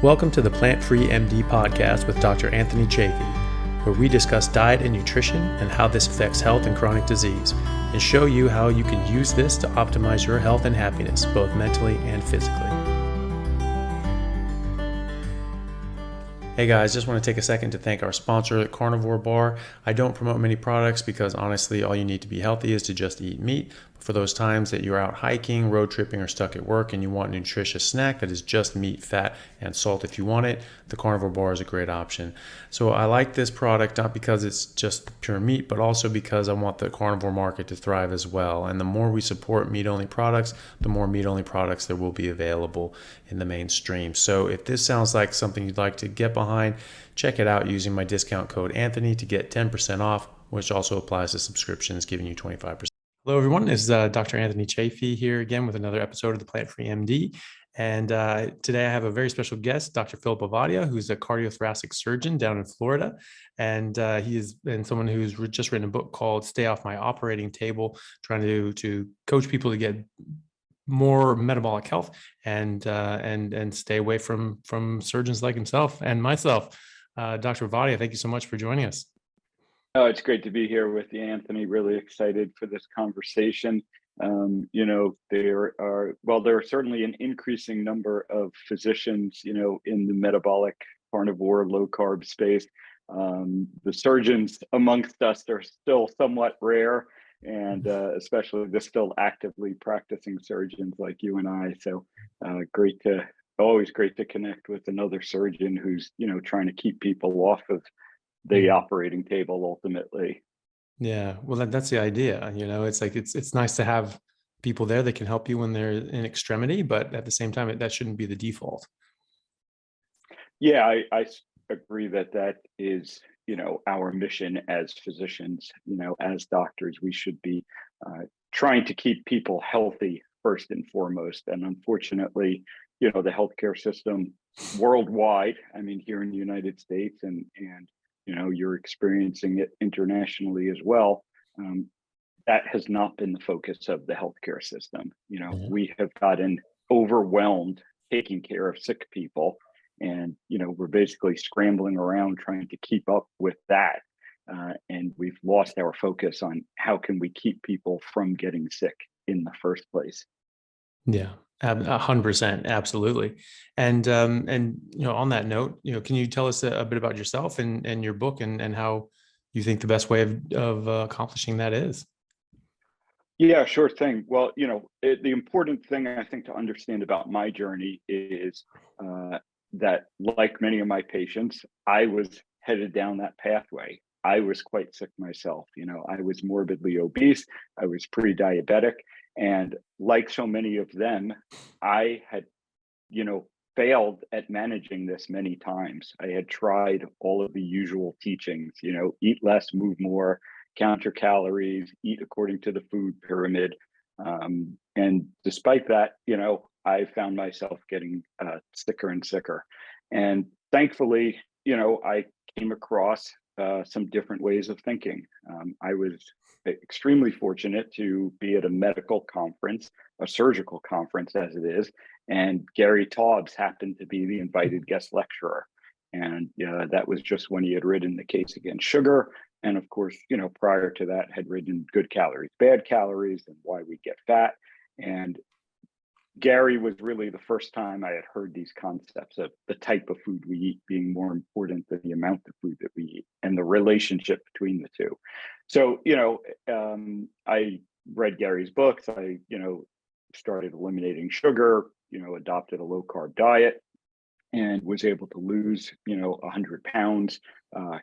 Welcome to the Plant-Free MD podcast with Dr. Anthony Chafee, where we discuss diet and nutrition and how this affects health and chronic disease, and show you how you can use this to optimize your health and happiness, both mentally and physically. Hey guys, just want to take a second to thank our sponsor, the Carnivore Bar. I don't promote many products because honestly, all you need to be healthy is to just eat meat. But for those times that you're out hiking, road tripping, or stuck at work and you want a nutritious snack that is just meat, fat, and salt if you want it, the Carnivore Bar is a great option. So I like this product not because it's just pure meat, but also because I want the carnivore market to thrive as well. And the more we support meat-only products, the more meat-only products there will be available in the mainstream. So if this sounds like something you'd like to get behind, check it out using my discount code Anthony to get 10% off, which also applies to subscriptions, giving you 25%. Hello, everyone. It's Dr. Anthony Chafee here again with another episode of the Plant-Free MD. And today I have a very special guest, Dr. Philip Ovadia, who's a cardiothoracic surgeon down in Florida. And he is someone who's just written a book called Stay Off My Operating Table, trying to coach people to get more metabolic health and stay away from surgeons like himself and myself. Dr. Ovadia, thank you so much for joining us. Oh, it's great to be here with you, Anthony. Really excited for this conversation. There are certainly an increasing number of physicians, in the metabolic, carnivore, low carb space. The surgeons amongst us are still somewhat rare, and especially the still actively practicing surgeons like you and I. So always great to connect with another surgeon who's, trying to keep people off of the operating table ultimately. Yeah, well, that's the idea. It's like it's nice to have people there that can help you when they're in extremity, but at the same time, that shouldn't be the default. Yeah, I agree that is, our mission as physicians. As doctors, we should be trying to keep people healthy first and foremost. And unfortunately, the healthcare system worldwide, here in the United States and you're experiencing it internationally as well. That has not been the focus of the healthcare system. We have gotten overwhelmed taking care of sick people, and we're basically scrambling around trying to keep up with that, and we've lost our focus on how can we keep people from getting sick in the first place. Yeah, 100%, absolutely. And on that note, can you tell us a bit about yourself and your book and how you think the best way of accomplishing that is? Yeah, sure thing. Well, the important thing I think to understand about my journey is that, like many of my patients, I was headed down that pathway. I was quite sick myself. I was morbidly obese. I was pre-diabetic. And like so many of them, I had, failed at managing this many times. I had tried all of the usual teachings, eat less, move more, counter calories, eat according to the food pyramid. And despite that, I found myself getting sicker and sicker. And thankfully, I came across some different ways of thinking. I was extremely fortunate to be at a medical conference, a surgical conference as it is, and Gary Taubes happened to be the invited guest lecturer. And that was just when he had written The Case Against Sugar. And of course, prior to that had written Good Calories, Bad Calories, and Why We Get Fat. And Gary was really the first time I had heard these concepts of the type of food we eat being more important than the amount of food that we eat and the relationship between the two. So, I read Gary's books. I, started eliminating sugar, adopted a low carb diet and was able to lose, 100 pounds,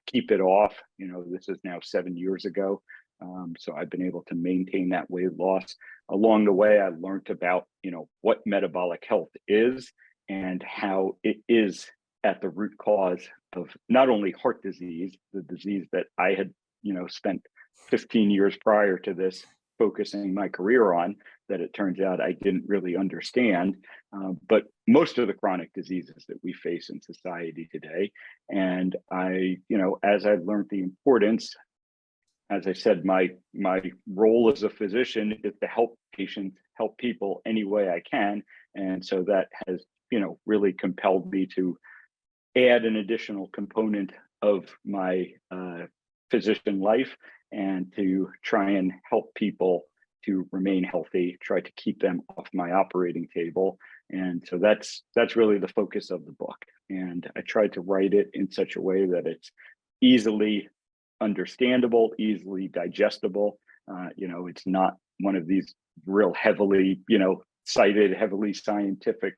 keep it off. This is now 7 years ago. So I've been able to maintain that weight loss. Along the way, I learned about, what metabolic health is and how it is at the root cause of not only heart disease, the disease that I had, spent 15 years prior to this focusing my career on, that it turns out I didn't really understand, but most of the chronic diseases that we face in society today. And I, as I learned the importance, as I said, my role as a physician is to help patients, help people any way I can. And so that has, really compelled me to add an additional component of my physician life and to try and help people to remain healthy, try to keep them off my operating table. And so that's really the focus of the book. And I tried to write it in such a way that it's easily understandable, easily digestible. It's not one of these real heavily, cited, heavily scientific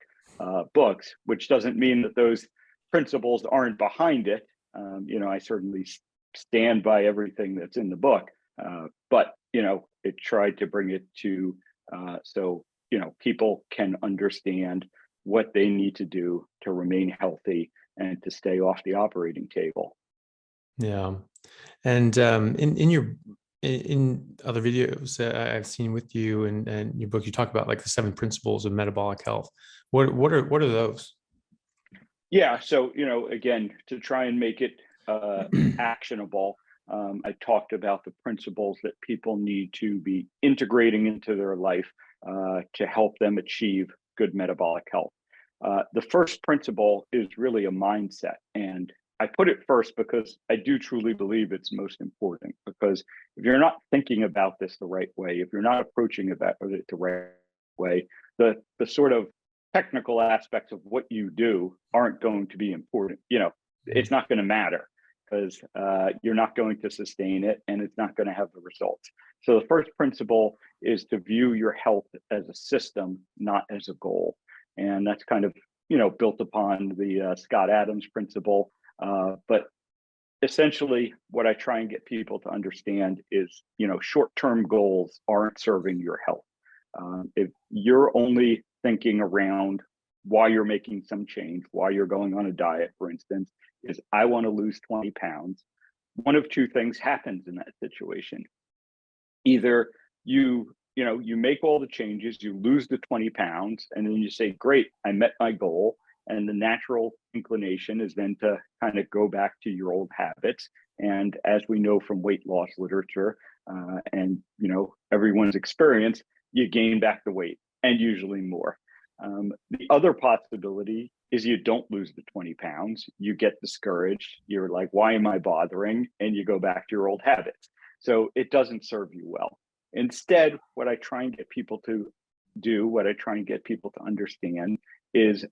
books, which doesn't mean that those principles aren't behind it. I certainly stand by everything that's in the book, but it tried to bring it to so people can understand what they need to do to remain healthy and to stay off the operating table. Yeah. And in other videos I've seen with you and your book, you talk about like the 7 principles of metabolic health. What are those? Yeah. So, again, to try and make it actionable, I talked about the principles that people need to be integrating into their life to help them achieve good metabolic health. The first principle is really a mindset. And I put it first because I do truly believe it's most important, because if you're not thinking about this the right way, if you're not approaching it the right way, the sort of technical aspects of what you do aren't going to be important. It's not going to matter because you're not going to sustain it and it's not going to have the results. So the first principle is to view your health as a system, not as a goal. And that's kind of, built upon the Scott Adams principle. But essentially what I try and get people to understand is, short-term goals aren't serving your health. If you're only thinking around why you're making some change, why you're going on a diet, for instance, is I want to lose 20 pounds. One of two things happens in that situation. Either you make all the changes, you lose the 20 pounds, and then you say, great, I met my goal. And the natural inclination is then to kind of go back to your old habits. And as we know from weight loss literature and, everyone's experience, you gain back the weight and usually more. The other possibility is you don't lose the 20 pounds, you get discouraged, you're like, why am I bothering? And you go back to your old habits. So it doesn't serve you well. Instead, what I try and get people to do, what I try and get people to understand is,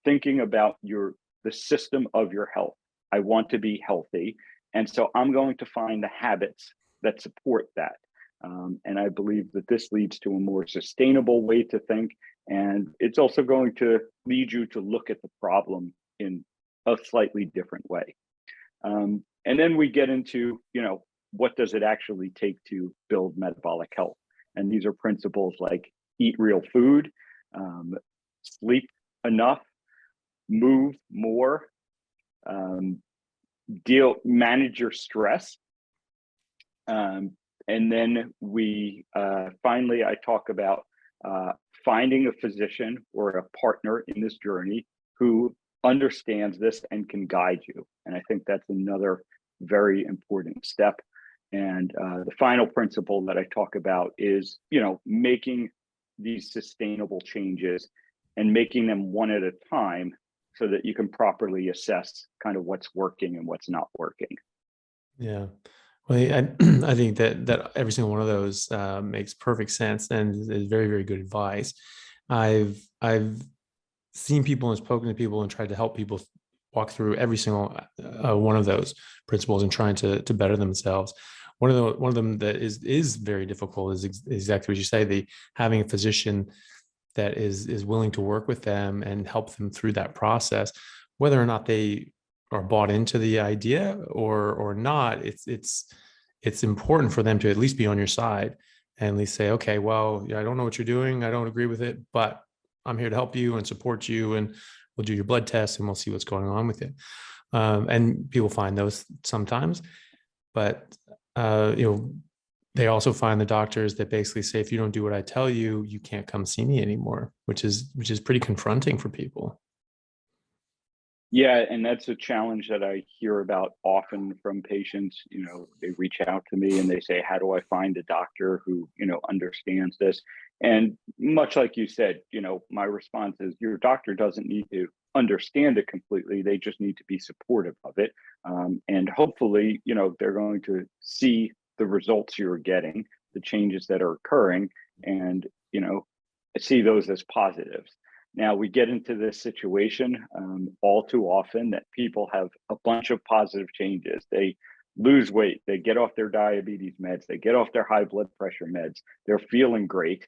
thinking about the system of your health. I want to be healthy. And so I'm going to find the habits that support that. And I believe that this leads to a more sustainable way to think. And it's also going to lead you to look at the problem in a slightly different way. And then we get into, what does it actually take to build metabolic health? And these are principles like eat real food, sleep enough, move more, manage your stress. And then finally, I talk about finding a physician or a partner in this journey who understands this and can guide you. And I think that's another very important step. And the final principle that I talk about is, making these sustainable changes and making them one at a time so that you can properly assess kind of what's working and what's not working. Yeah. Well, I think that every single one of those makes perfect sense and is very, very good advice. I've seen people and spoken to people and tried to help people walk through every single one of those principles and trying to better themselves. One of them that is very difficult is exactly what you say, having a physician that is willing to work with them and help them through that process, whether or not they are bought into the idea or not. It's important for them to at least be on your side and at least say, okay, well, I don't know what you're doing, I don't agree with it, but I'm here to help you and support you, and we'll do your blood tests and we'll see what's going on with it. And people find those sometimes, but they also find the doctors that basically say, if you don't do what I tell you, you can't come see me anymore, which is pretty confronting for people. Yeah, and that's a challenge that I hear about often from patients. They reach out to me and they say, "How do I find a doctor who, understands this?" And much like you said, my response is your doctor doesn't need to understand it completely. They just need to be supportive of it. And hopefully, they're going to see the results you're getting, the changes that are occurring, and, see those as positives. Now we get into this situation all too often that people have a bunch of positive changes. They lose weight, they get off their diabetes meds, they get off their high blood pressure meds, they're feeling great.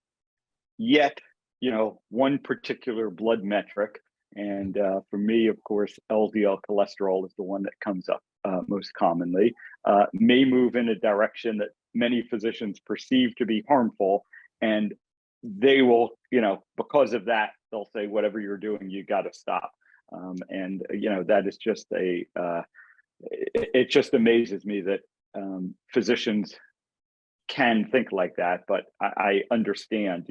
Yet, one particular blood metric, and for me, of course, LDL cholesterol is the one that comes up most commonly, may move in a direction that many physicians perceive to be harmful. And they will, because of that, they'll say, whatever you're doing, you got to stop. And, that is just it just amazes me that physicians can think like that. But I understand,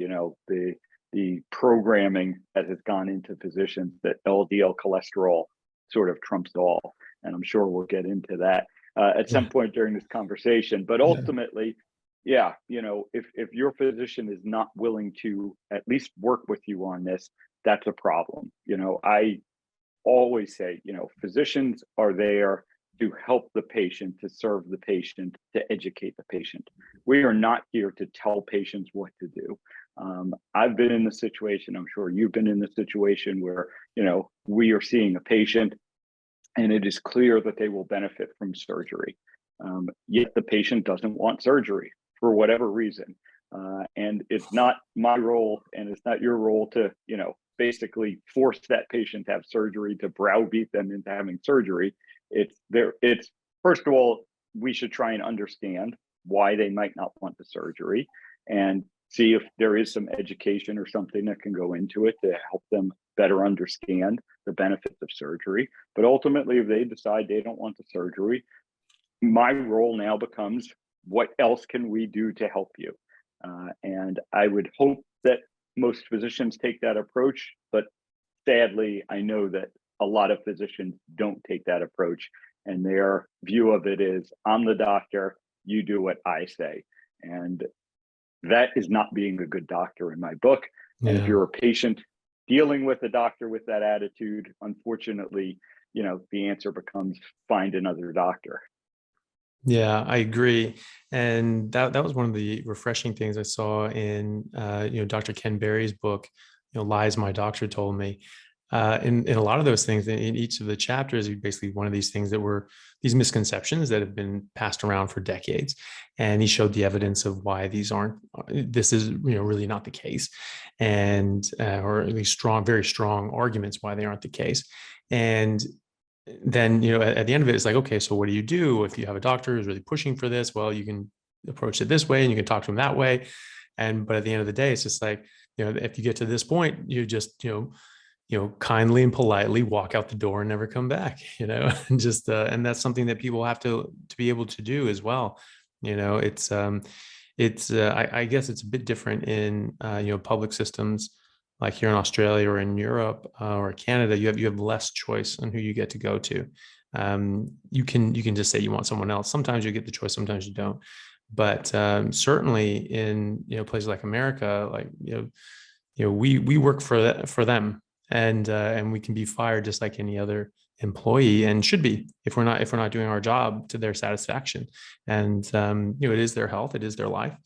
the programming that has gone into physicians that LDL cholesterol sort of trumps all. And I'm sure we'll get into that at some point during this conversation. But ultimately, yeah, if your physician is not willing to at least work with you on this, that's a problem. I always say, physicians are there to help the patient, to serve the patient, to educate the patient. We are not here to tell patients what to do. I've been in the situation, I'm sure you've been in the situation where, we are seeing a patient and it is clear that they will benefit from surgery. Yet the patient doesn't want surgery for whatever reason. And it's not my role and it's not your role to, basically force that patient to have surgery, to browbeat them into having surgery. It's first of all, we should try and understand why they might not want the surgery and see if there is some education or something that can go into it to help them better understand the benefits of surgery. But ultimately, if they decide they don't want the surgery, my role now becomes, what else can we do to help you? And I would hope that most physicians take that approach, but sadly, I know that a lot of physicians don't take that approach, and their view of it is, I'm the doctor, you do what I say. And that is not being a good doctor in my book. And if you're a patient dealing with a doctor with that attitude, unfortunately, the answer becomes find another doctor. Yeah, I agree. And that was one of the refreshing things I saw in Dr. Ken Berry's book, Lies My Doctor Told Me. In a lot of those things, in each of the chapters, basically one of these things that were these misconceptions that have been passed around for decades. And he showed the evidence of why this is really not the case. And or at least very strong arguments why they aren't the case. And then, at the end of it, it's like, okay, so what do you do if you have a doctor who's really pushing for this? Well, you can approach it this way and you can talk to him that way. But at the end of the day, it's just like, if you get to this point, you just, kindly and politely walk out the door and never come back, and just, and that's something that people have to be able to do as well. It's, I guess it's a bit different in, public systems like here in Australia or in Europe or Canada. You have less choice on who you get to go to. You can just say you want someone else. Sometimes you get the choice, sometimes you don't. But certainly in places like America, like we work for them, and we can be fired just like any other employee, and should be if we're not doing our job to their satisfaction. And it is their health, it is their life,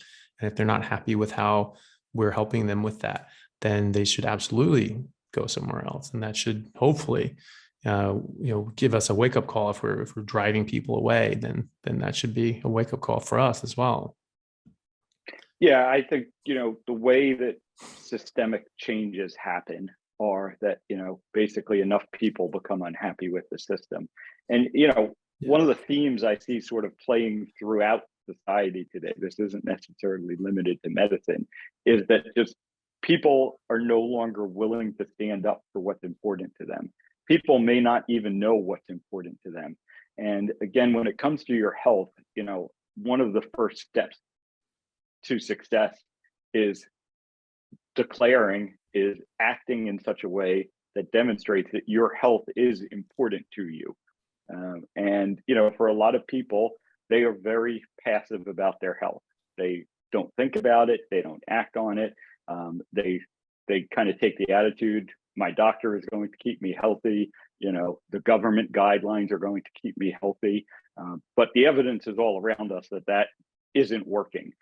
and if they're not happy with how we're helping them with that, then they should absolutely go somewhere else. And that should hopefully, give us a wake up call. If we're driving people away, then that should be a wake up call for us as well. Yeah, I think, the way that systemic changes happen are that, basically enough people become unhappy with the system. And, one of the themes I see sort of playing throughout society today, this isn't necessarily limited to medicine, is that just people are no longer willing to stand up for what's important to them. People may not even know what's important to them. And again, when it comes to your health, one of the first steps to success is acting in such a way that demonstrates that your health is important to you. And, for a lot of people, they are very passive about their health. They don't think about it. They don't act on it. They kind of take the attitude, my doctor is going to keep me healthy. The government guidelines are going to keep me healthy. But the evidence is all around us that isn't working.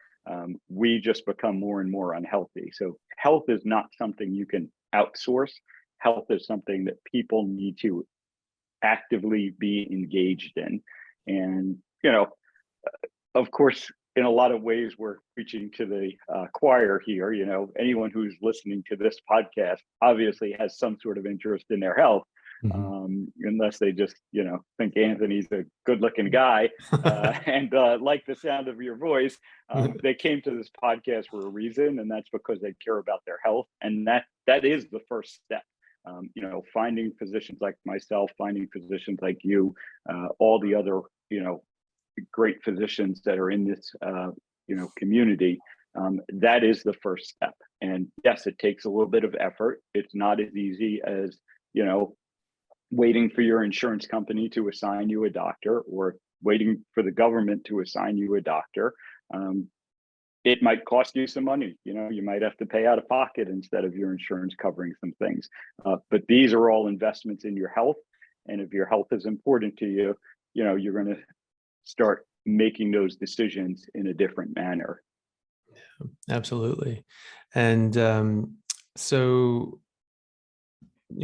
We just become more and more unhealthy. So health is not something you can outsource. Health is something that people need to actively be engaged in. And, of course, in a lot of ways, we're preaching to the choir here. Anyone who's listening to this podcast obviously has some sort of interest in their health, unless they just, think Anthony's a good-looking guy and like the sound of your voice. They came to this podcast for a reason, and that's because they care about their health. And that is the first step. Finding physicians like myself, finding physicians like you, all the other, great physicians that are in this, community, that is the first step. And yes, it takes a little bit of effort. It's not as easy as, waiting for your insurance company to assign you a doctor or waiting for the government to assign you a doctor. It might cost you some money. You might have to pay out of pocket instead of your insurance covering some things. But these are all investments in your health. And if your health is important to you, you're going to start making those decisions in a different manner. Absolutely. And so,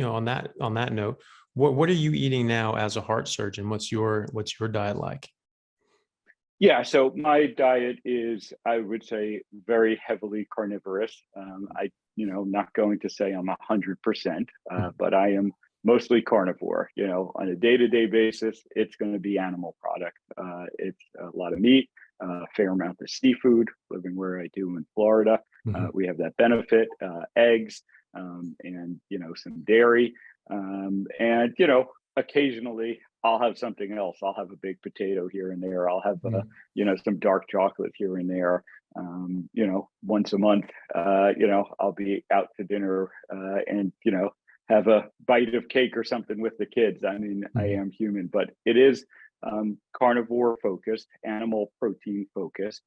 on that note, what are you eating now as a heart surgeon? What's your diet like? Yeah, so my diet is, I would say, very heavily carnivorous. Not going to say I'm 100%, but I am mostly carnivore. On a day-to-day basis, it's going to be animal product. It's a lot of meat, a fair amount of seafood. Living where I do in Florida, we have that benefit. Eggs, and some dairy, and occasionally I'll have something else. I'll have a baked potato here and there. I'll have some dark chocolate here and there. Once a month, I'll be out to dinner and have a bite of cake or something with the kids. I mean, I am human, but it is carnivore focused, animal protein focused.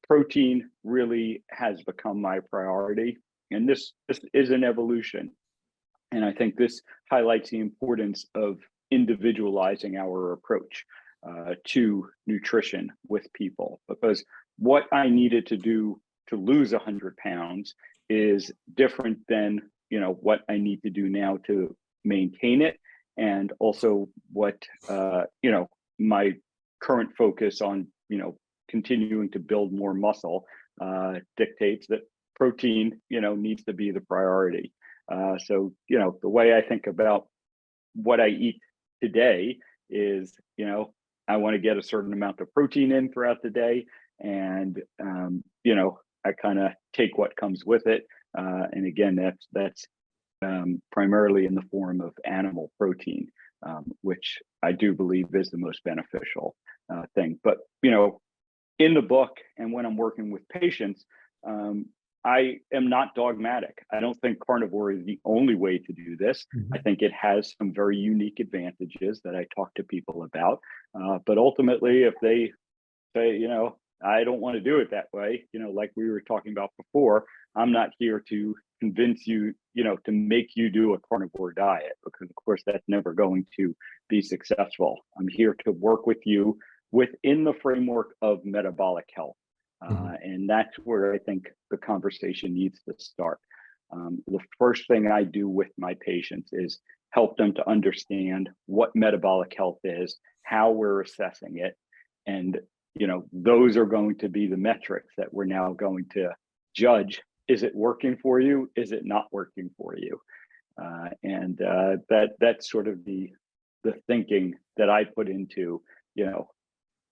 Protein really has become my priority, and this is an evolution. And I think this highlights the importance of individualizing our approach to nutrition with people, because what I needed to do to lose 100 pounds is different than what I need to do now to maintain it, and also what my current focus on continuing to build more muscle dictates that protein needs to be the priority. So the way I think about what I eat today is I want to get a certain amount of protein in throughout the day, and I kind of take what comes with it, and again that's primarily in the form of animal protein, which I do believe is the most beneficial thing. But in the book and when I'm working with patients, I am not dogmatic. I don't think carnivore is the only way to do this. I think it has some very unique advantages that I talk to people about. But ultimately, if they say, I don't want to do it that way, like we were talking about before, I'm not here to convince you, to make you do a carnivore diet, because of course that's never going to be successful. I'm here to work with you within the framework of metabolic health. And that's where I think the conversation needs to start. The first thing I do with my patients is help them to understand what metabolic health is, how we're assessing it. And, those are going to be the metrics that we're now going to judge. Is it working for you? Is it not working for you? And that's sort of the thinking that I put into,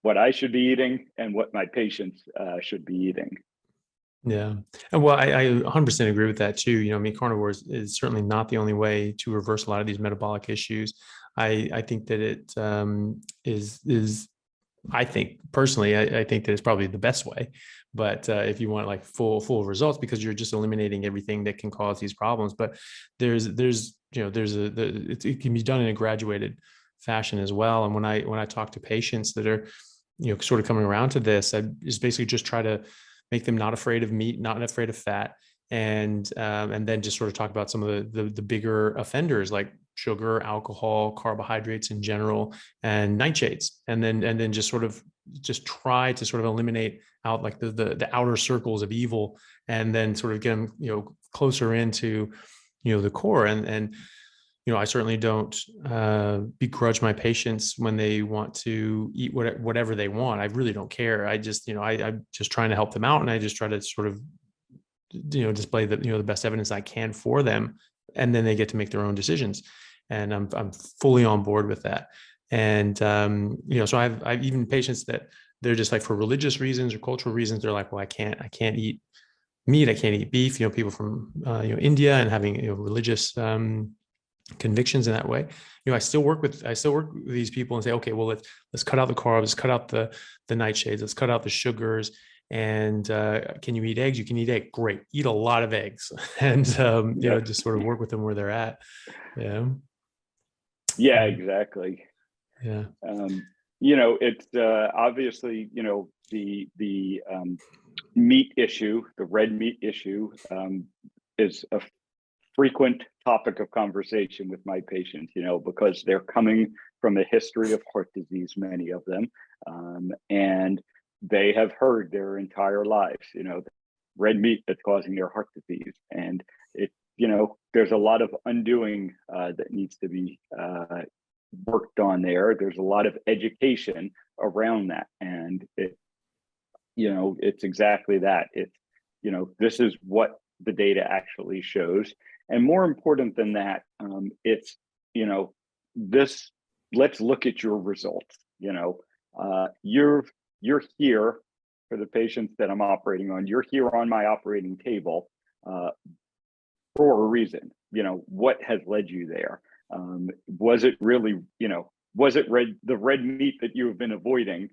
what I should be eating and what my patients should be eating. Yeah. And well, I 100% agree with that too. Carnivore is certainly not the only way to reverse a lot of these metabolic issues. I think that it is I think personally, I think that it's probably the best way. But if you want like full results, because you're just eliminating everything that can cause these problems. But there's it can be done in a graduated fashion as well. And when I talk to patients that are, sort of coming around to this, I just basically just try to make them not afraid of meat, not afraid of fat. And then just sort of talk about some of the bigger offenders like sugar, alcohol, carbohydrates in general, and nightshades. And then just try to sort of eliminate out like the outer circles of evil, and then sort of get them, closer into, the core. And I certainly don't begrudge my patients when they want to eat whatever they want. I really don't care. I just, I'm just trying to help them out, and I just try to sort of, display the best evidence I can for them, and then they get to make their own decisions. And I'm fully on board with that. And so I've even patients that they're just like, for religious reasons or cultural reasons, they're like, well, I can't eat meat, I can't eat beef. People from India, and having religious convictions in that way. I still work with these people and say, okay, well, let's cut out the carbs, let's cut out the nightshades, let's cut out the sugars. And can you eat eggs? You can eat egg. Great. Eat a lot of eggs. And just sort of work with them where they're at. Yeah, exactly. Yeah. It's obviously, the meat issue, the red meat issue, is a frequent topic of conversation with my patients, because they're coming from a history of heart disease, many of them, and they have heard their entire lives, red meat that's causing their heart disease. And there's a lot of undoing that needs to be worked on there. There's a lot of education around that. And it's exactly that. It's, this is what the data actually shows. And more important than that, it's, let's look at your results. You're here for the patients that I'm operating on. You're here on my operating table for a reason. What has led you there? Was it really, was it the red meat that you have been avoiding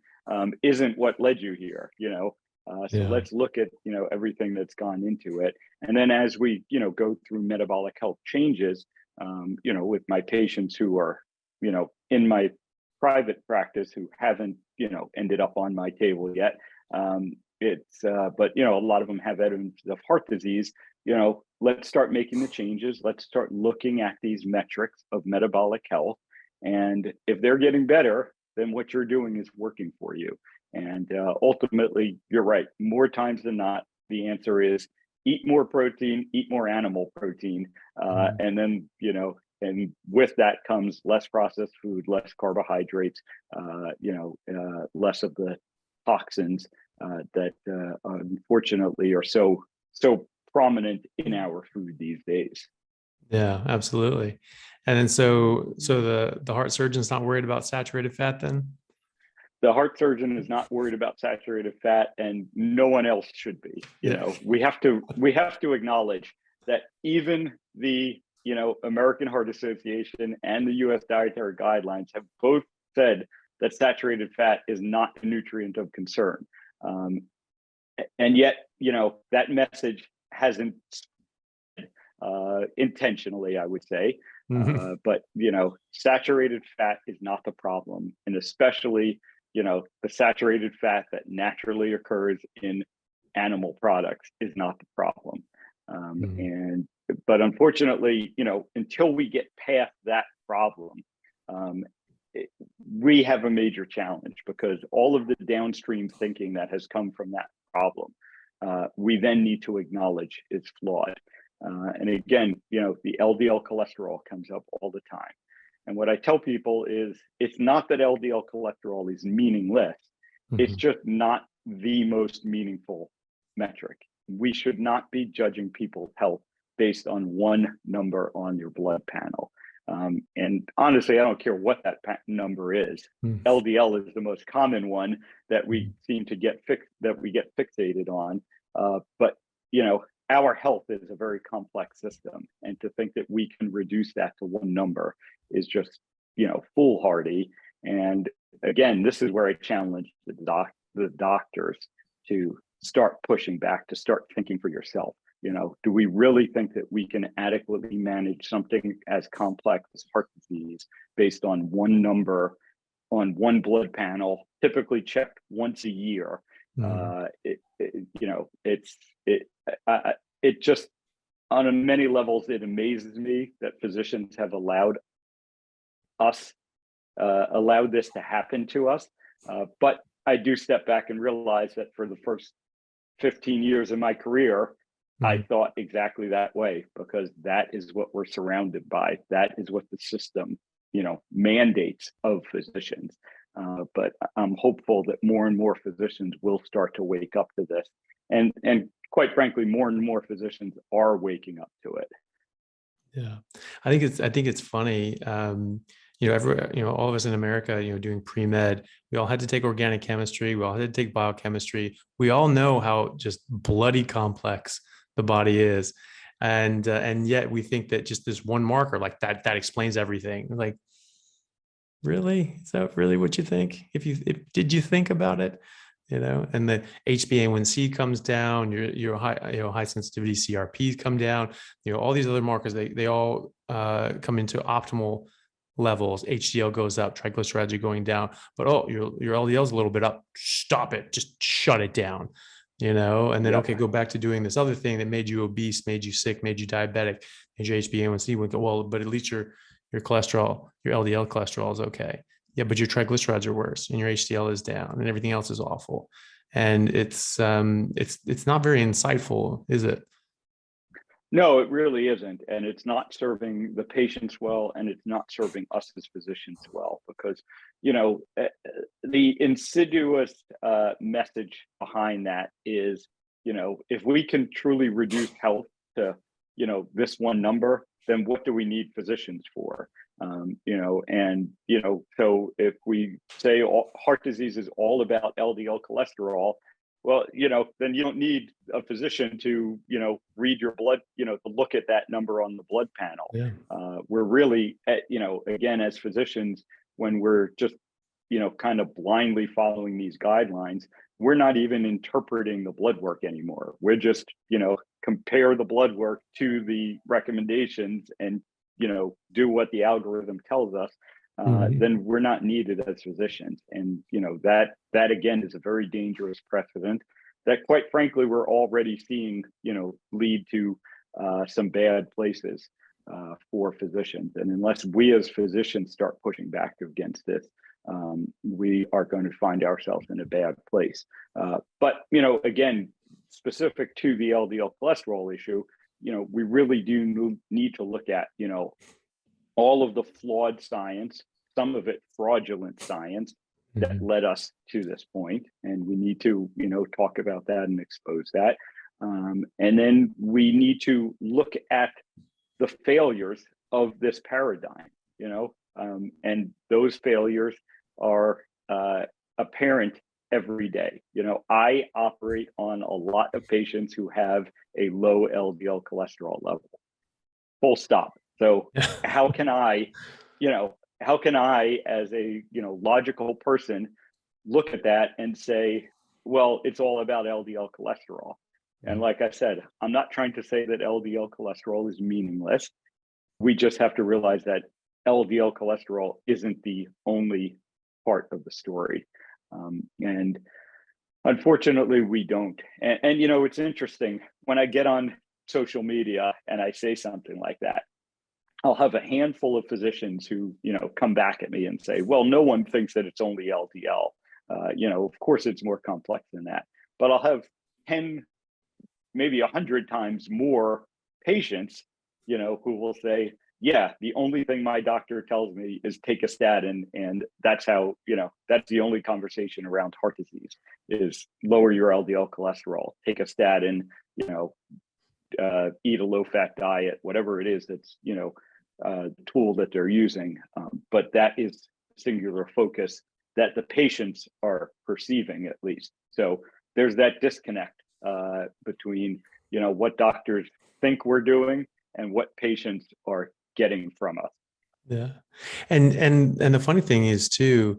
isn't what led you here, So let's look at, everything that's gone into it. And then as we, go through metabolic health changes, with my patients who are, in my private practice who haven't, ended up on my table yet, but, a lot of them have evidence of heart disease. Let's start making the changes. Let's start looking at these metrics of metabolic health. And if they're getting better, then what you're doing is working for you. And ultimately, you're right. More times than not, the answer is eat more protein, eat more animal protein. And then, and with that comes less processed food, less carbohydrates, less of the toxins that unfortunately are so prominent in our food these days. Yeah, absolutely. And then so the heart surgeon's not worried about saturated fat then? The heart surgeon is not worried about saturated fat, and no one else should be. We have to acknowledge that even the American Heart Association and the U.S. Dietary Guidelines have both said that saturated fat is not a nutrient of concern, and yet that message hasn't intentionally, I would say. But saturated fat is not the problem, and especially the saturated fat that naturally occurs in animal products is not the problem. But unfortunately, until we get past that problem, we have a major challenge, because all of the downstream thinking that has come from that problem, we then need to acknowledge is flawed. And again, the LDL cholesterol comes up all the time. And what I tell people is, it's not that LDL cholesterol is meaningless. It's just not the most meaningful metric. We should not be judging people's health based on one number on your blood panel. And honestly, I don't care what that number is. LDL is the most common one that we seem to get fixated on. But our health is a very complex system, and to think that we can reduce that to one number is just foolhardy. And again, this is where I challenge the doctors to start pushing back, to start thinking for yourself. Do we really think that we can adequately manage something as complex as heart disease based on one number on one blood panel, typically checked once a year? It just, on many levels, it amazes me that physicians have allowed this to happen to us. But I do step back and realize that for the first 15 years of my career, I thought exactly that way, because that is what we're surrounded by. That is what the system, mandates of physicians. But I'm hopeful that more and more physicians will start to wake up to this. And quite frankly, more and more physicians are waking up to it. Yeah, I think it's funny. All of us in America, doing pre-med, we all had to take organic chemistry. We all had to take biochemistry. We all know how just bloody complex the body is. And yet we think that just this one marker like that explains everything. Like, really? Is that really what you think? Did you think about it? And the HbA1c comes down, your high sensitivity CRPs come down, all these other markers, they all come into optimal levels. HDL goes up, triglycerides are going down, but your LDL is a little bit up. Stop it, just shut it down, and then, okay, go back to doing this other thing that made you obese, made you sick, made you diabetic, made your HbA1c went, well, but at least your cholesterol, your LDL cholesterol is okay. Yeah, but your triglycerides are worse and your HDL is down and everything else is awful. And it's not very insightful, is it? No, it really isn't. And it's not serving the patients well, and it's not serving us as physicians well, because, the insidious message behind that is, if we can truly reduce health to, this one number, then what do we need physicians for? So if we say heart disease is all about LDL cholesterol, well, then you don't need a physician to, read your blood, to look at that number on the blood panel. Yeah. We're really, again, as physicians, when we're just, kind of blindly following these guidelines, we're not even interpreting the blood work anymore. We're just, compare the blood work to the recommendations and, do what the algorithm tells us. Then we're not needed as physicians. And, that again is a very dangerous precedent that, quite frankly, we're already seeing, lead to some bad places for physicians. And unless we as physicians start pushing back against this, we are going to find ourselves in a bad place. But, again, specific to the LDL cholesterol issue, we really do need to look at, all of the flawed science, some of it fraudulent science that led us to this point. And we need to, talk about that and expose that. And then we need to look at the failures of this paradigm, and those failures are apparent every day. I operate on a lot of patients who have a low LDL cholesterol level, full stop. So how can I as a, logical person look at that and say, well, it's all about LDL cholesterol? And like I said, I'm not trying to say that LDL cholesterol is meaningless. We just have to realize that LDL cholesterol isn't the only part of the story. And unfortunately, we don't. And it's interesting, when I get on social media and I say something like that, I'll have a handful of physicians who, come back at me and say, well, no one thinks that it's only LDL. Of course, it's more complex than that. But I'll have 10, maybe 100 times more patients, who will say, yeah, the only thing my doctor tells me is take a statin. And that's how, that's the only conversation around heart disease is lower your LDL cholesterol, take a statin, eat a low fat diet, whatever it is that's, the tool that they're using. But that is singular focus that the patients are perceiving, at least. So there's that disconnect between, what doctors think we're doing and what patients are getting from us. Yeah. And the funny thing is too,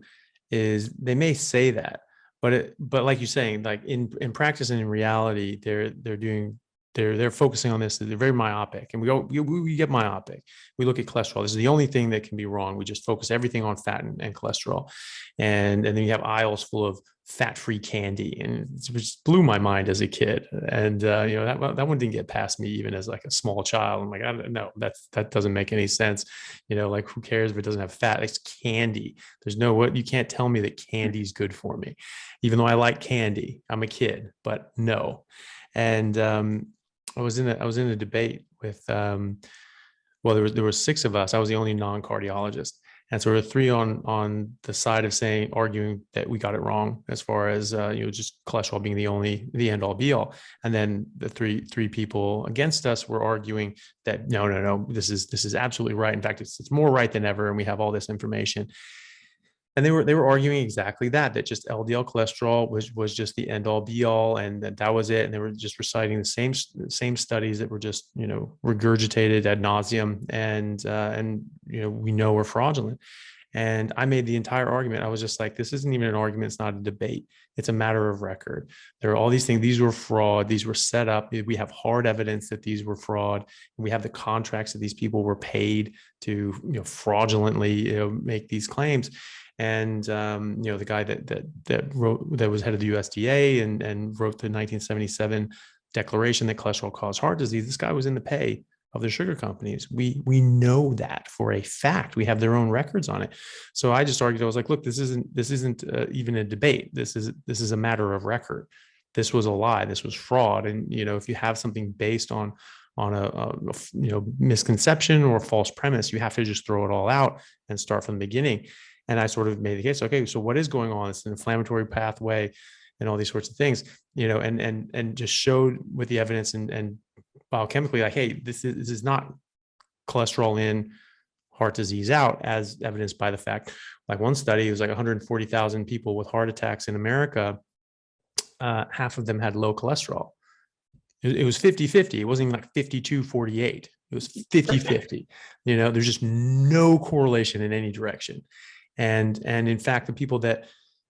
is they may say that, but like you're saying, like in practice and in reality, they're doing they're focusing on this. They're very myopic, and we get myopic. We look at cholesterol. This is the only thing that can be wrong. We just focus everything on fat and cholesterol, and then you have aisles full of fat-free candy, and it just blew my mind as a kid. And that one didn't get past me even as like a small child. I'm like, no, that doesn't make any sense. Like, who cares if it doesn't have fat? It's candy. There's you can't tell me that candy is good for me, even though I like candy. I'm a kid, but no. And I was in a debate with there were 6 of us. I was the only non-cardiologist. And so there were 3 on the side of arguing that we got it wrong as far as just cholesterol being the end all be all. And then the three people against us were arguing that no, this is absolutely right. In fact, it's more right than ever, and we have all this information. And they were arguing exactly that just LDL cholesterol was just the end all be all, and that was it. And they were just reciting the same studies that were just regurgitated ad nauseum, and we know were fraudulent. And I made the entire argument. I was just like, this isn't even an argument. It's not a debate. It's a matter of record. There are all these things. These were fraud. These were set up. We have hard evidence that these were fraud. We have the contracts that these people were paid to fraudulently make these claims. And the guy that was head of the USDA and wrote the 1977 declaration that cholesterol caused heart disease, this guy was in the pay of the sugar companies. We know that for a fact. We have their own records on it. So I just argued. I was like, look, this isn't even a debate. This is a matter of record. This was a lie. This was fraud. And if you have something based on a misconception or a false premise, you have to just throw it all out and start from the beginning. And I sort of made the case, okay, so what is going on? It's an inflammatory pathway and all these sorts of things, and just showed with the evidence and biochemically, like, hey, this is not cholesterol in, heart disease out, as evidenced by the fact, like one study, it was like 140,000 people with heart attacks in America. Half of them had low cholesterol. It was 50-50. It wasn't even like 52-48. It was 50-50. There's just no correlation in any direction. And in fact, the people that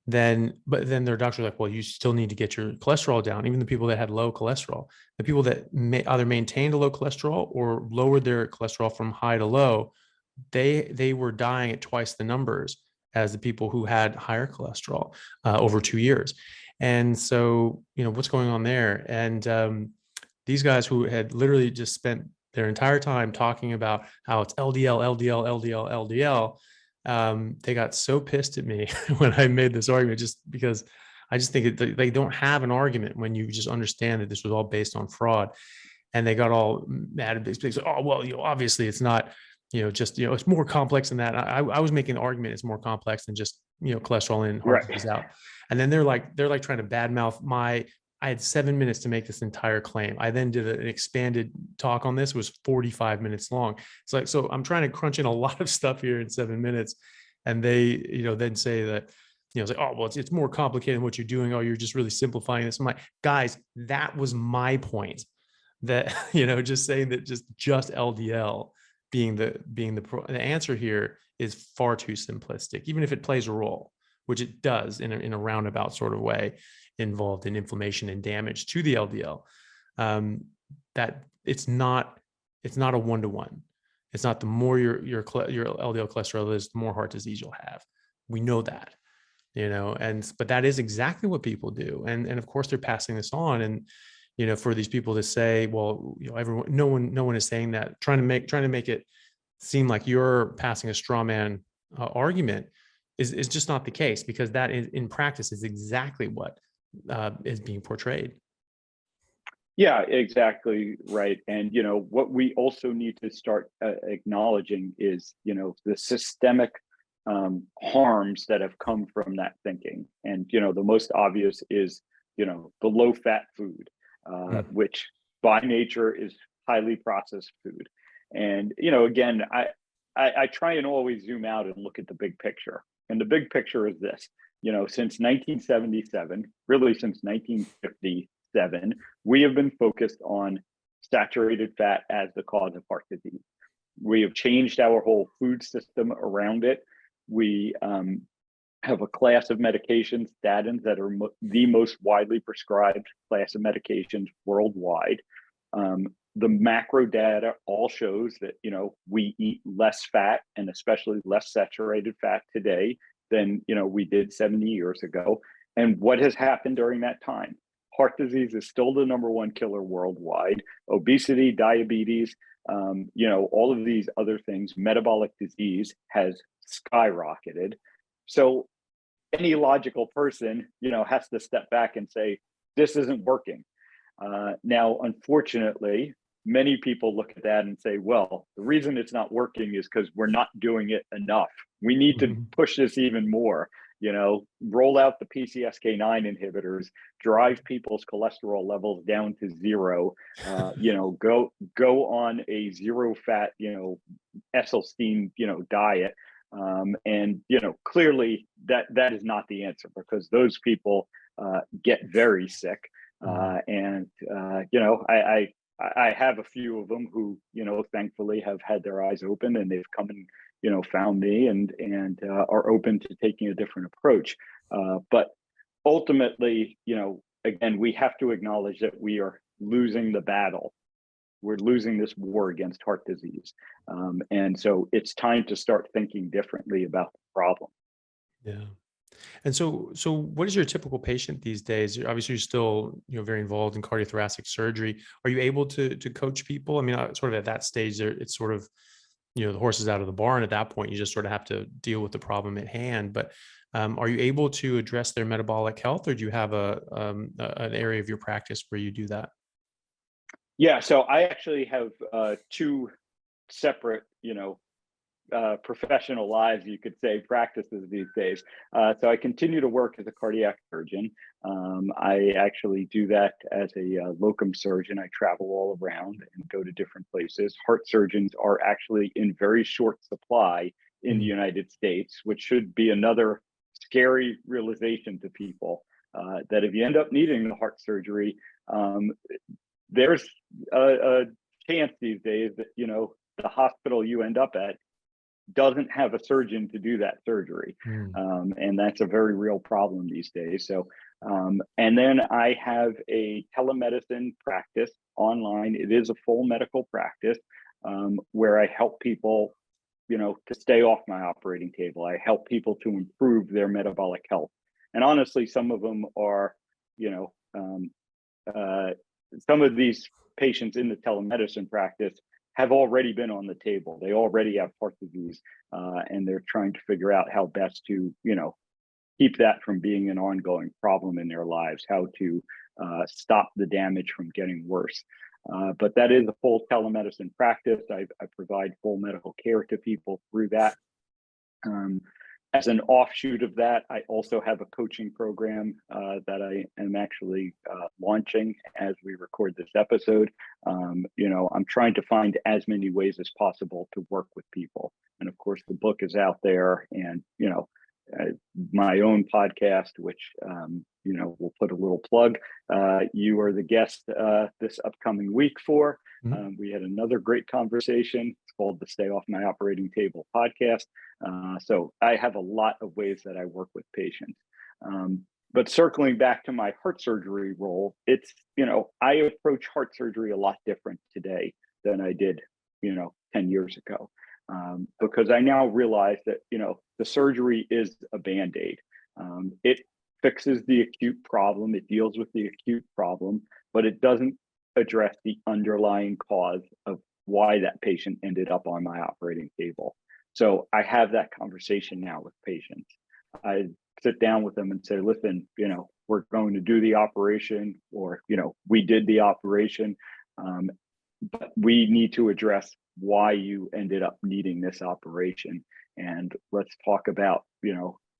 then their doctors were like, well, you still need to get your cholesterol down. Even the people that had low cholesterol, the people that either maintained a low cholesterol or lowered their cholesterol from high to low, they were dying at twice the numbers as the people who had higher cholesterol over 2 years. And so, what's going on there? And these guys who had literally just spent their entire time talking about how it's LDL, LDL, LDL, LDL, they got so pissed at me when I made this argument, just because I just think they don't have an argument when you just understand that this was all based on fraud. And they got all mad at this. Oh, well, obviously it's not, it's more complex than that. I was making the argument it's more complex than just, cholesterol in, heart disease out. And then they're like trying to badmouth I had 7 minutes to make this entire claim. I then did an expanded talk on this. It was 45 minutes long. It's like, so I'm trying to crunch in a lot of stuff here in 7 minutes. And they, then say that, it's like, oh, well, it's more complicated than what you're doing. Oh, you're just really simplifying this. I'm like, guys, that was my point. That, just saying that just LDL being the answer here is far too simplistic, even if it plays a role, which it does in a roundabout sort of way, involved in inflammation and damage to the LDL. That it's not a one-to-one. It's not the more your LDL cholesterol is, the more heart disease you'll have. We know that, but that is exactly what people do. And of course they're passing this on. And, for these people to say, well, no one is saying that, trying to make it seem like you're passing a straw man argument is just not the case, because that is, in practice, is exactly what is being portrayed. Yeah, exactly right. And what we also need to start acknowledging is the systemic harms that have come from that thinking. And the most obvious is the low fat food, which by nature is highly processed food. And again, I try and always zoom out and look at the big picture. And the big picture is this: since 1977, really since 1957, we have been focused on saturated fat as the cause of heart disease. We have changed our whole food system around it. We have a class of medications, statins, that are the most widely prescribed class of medications worldwide. The macro data all shows that, we eat less fat, and especially less saturated fat today than, we did 70 years ago. And what has happened during that time? Heart disease is still the number one killer worldwide. Obesity, diabetes, all of these other things, metabolic disease has skyrocketed. So any logical person, has to step back and say, this isn't working. Now, unfortunately, many people look at that and say, well, the reason it's not working is because we're not doing it enough. We need to push this even more, roll out the PCSK9 inhibitors, drive people's cholesterol levels down to zero, go on a zero fat, Esselstyn, diet. And, clearly that is not the answer, because those people get very sick. I have a few of them who, thankfully have had their eyes open, and they've come and, found me and are open to taking a different approach. But ultimately, again, we have to acknowledge that we are losing the battle. We're losing this war against heart disease. And so it's time to start thinking differently about the problem. Yeah. And so what is your typical patient these days? Obviously, you're still, very involved in cardiothoracic surgery. Are you able to coach people? I mean, sort of at that stage there, it's sort of, the horse is out of the barn at that point. You just sort of have to deal with the problem at hand. But are you able to address their metabolic health, or do you have an area of your practice where you do that? Yeah, so I actually have two separate, professional lives, you could say, practices these days. So I continue to work as a cardiac surgeon. I actually do that as a locum surgeon. I travel all around and go to different places. Heart surgeons are actually in very short supply in the United States, which should be another scary realization to people, that if you end up needing the heart surgery, there's a chance these days that, the hospital you end up at doesn't have a surgeon to do that surgery. And that's a very real problem these days. So, and then I have a telemedicine practice online. It is a full medical practice, where I help people, to stay off my operating table. I help people to improve their metabolic health. And honestly, some of them are, some of these patients in the telemedicine practice have already been on the table. They already have heart disease, and they're trying to figure out how best to, keep that from being an ongoing problem in their lives, how to stop the damage from getting worse. But that is a full telemedicine practice. I provide full medical care to people through that. As an offshoot of that, I also have a coaching program that I am actually launching as we record this episode. I'm trying to find as many ways as possible to work with people. And of course, the book is out there, and, my own podcast, which, we'll put a little plug. You are the guest this upcoming week for. We had another great conversation. It's called the Stay Off My Operating Table podcast. So I have a lot of ways that I work with patients. But circling back to my heart surgery role, it's, I approach heart surgery a lot different today than I did, 10 years ago. Because I now realize that, the surgery is a Band-Aid. It fixes the acute problem. It deals with the acute problem, but it doesn't address the underlying cause of why that patient ended up on my operating table. So I have that conversation now with patients. I sit down with them and say, listen, we're going to do the operation, or, we did the operation, but we need to address why you ended up needing this operation. And let's talk about,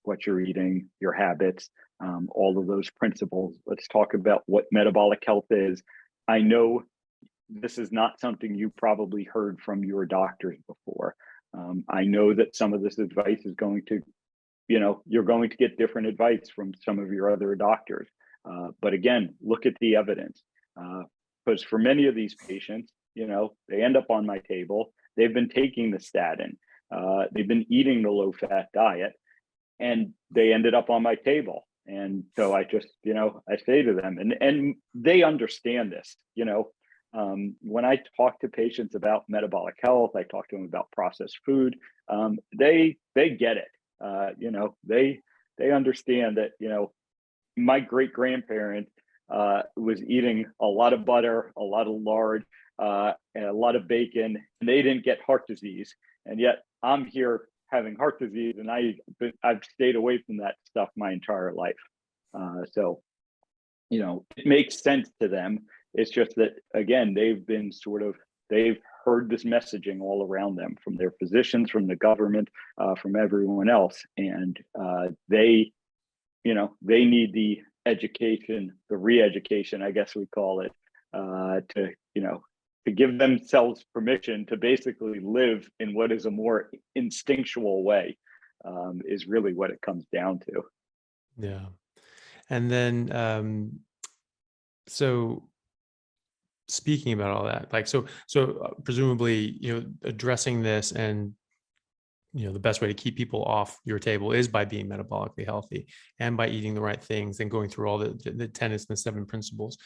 what you're eating, your habits, all of those principles. Let's talk about what metabolic health is. I know this is not something you probably heard from your doctors before. I know that some of this advice is going to, you're going to get different advice from some of your other doctors. But again, look at the evidence. Because for many of these patients, they end up on my table. They've been taking the statin. They've been eating the low-fat diet, and they ended up on my table. And so I just, I say to them, and they understand this, When I talk to patients about metabolic health, I talk to them about processed food. They get it. They understand that, my great grandparent was eating a lot of butter, a lot of lard, and a lot of bacon, and they didn't get heart disease. And yet I'm here having heart disease, and I've stayed away from that stuff my entire life. So it makes sense to them. It's just that, again, they've heard this messaging all around them from their physicians, from the government, from everyone else, and they need the education, the re-education, I guess we call it, to give themselves permission to basically live in what is a more instinctual way, is really what it comes down to. Yeah. And then, so speaking about all that, like, so presumably, addressing this, and, the best way to keep people off your table is by being metabolically healthy and by eating the right things and going through all the tenets and the 7 principles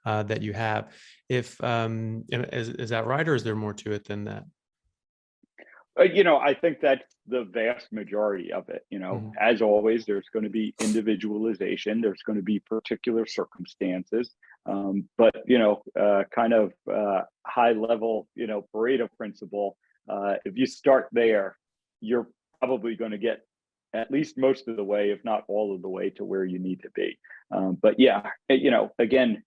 that you have. Is that right, or is there more to it than that? I think that's the vast majority of it. As always, there's going to be individualization. There's going to be particular circumstances. But, kind of high level, Pareto principle, if you start there, you're probably going to get at least most of the way, if not all of the way, to where you need to be. But yeah, again,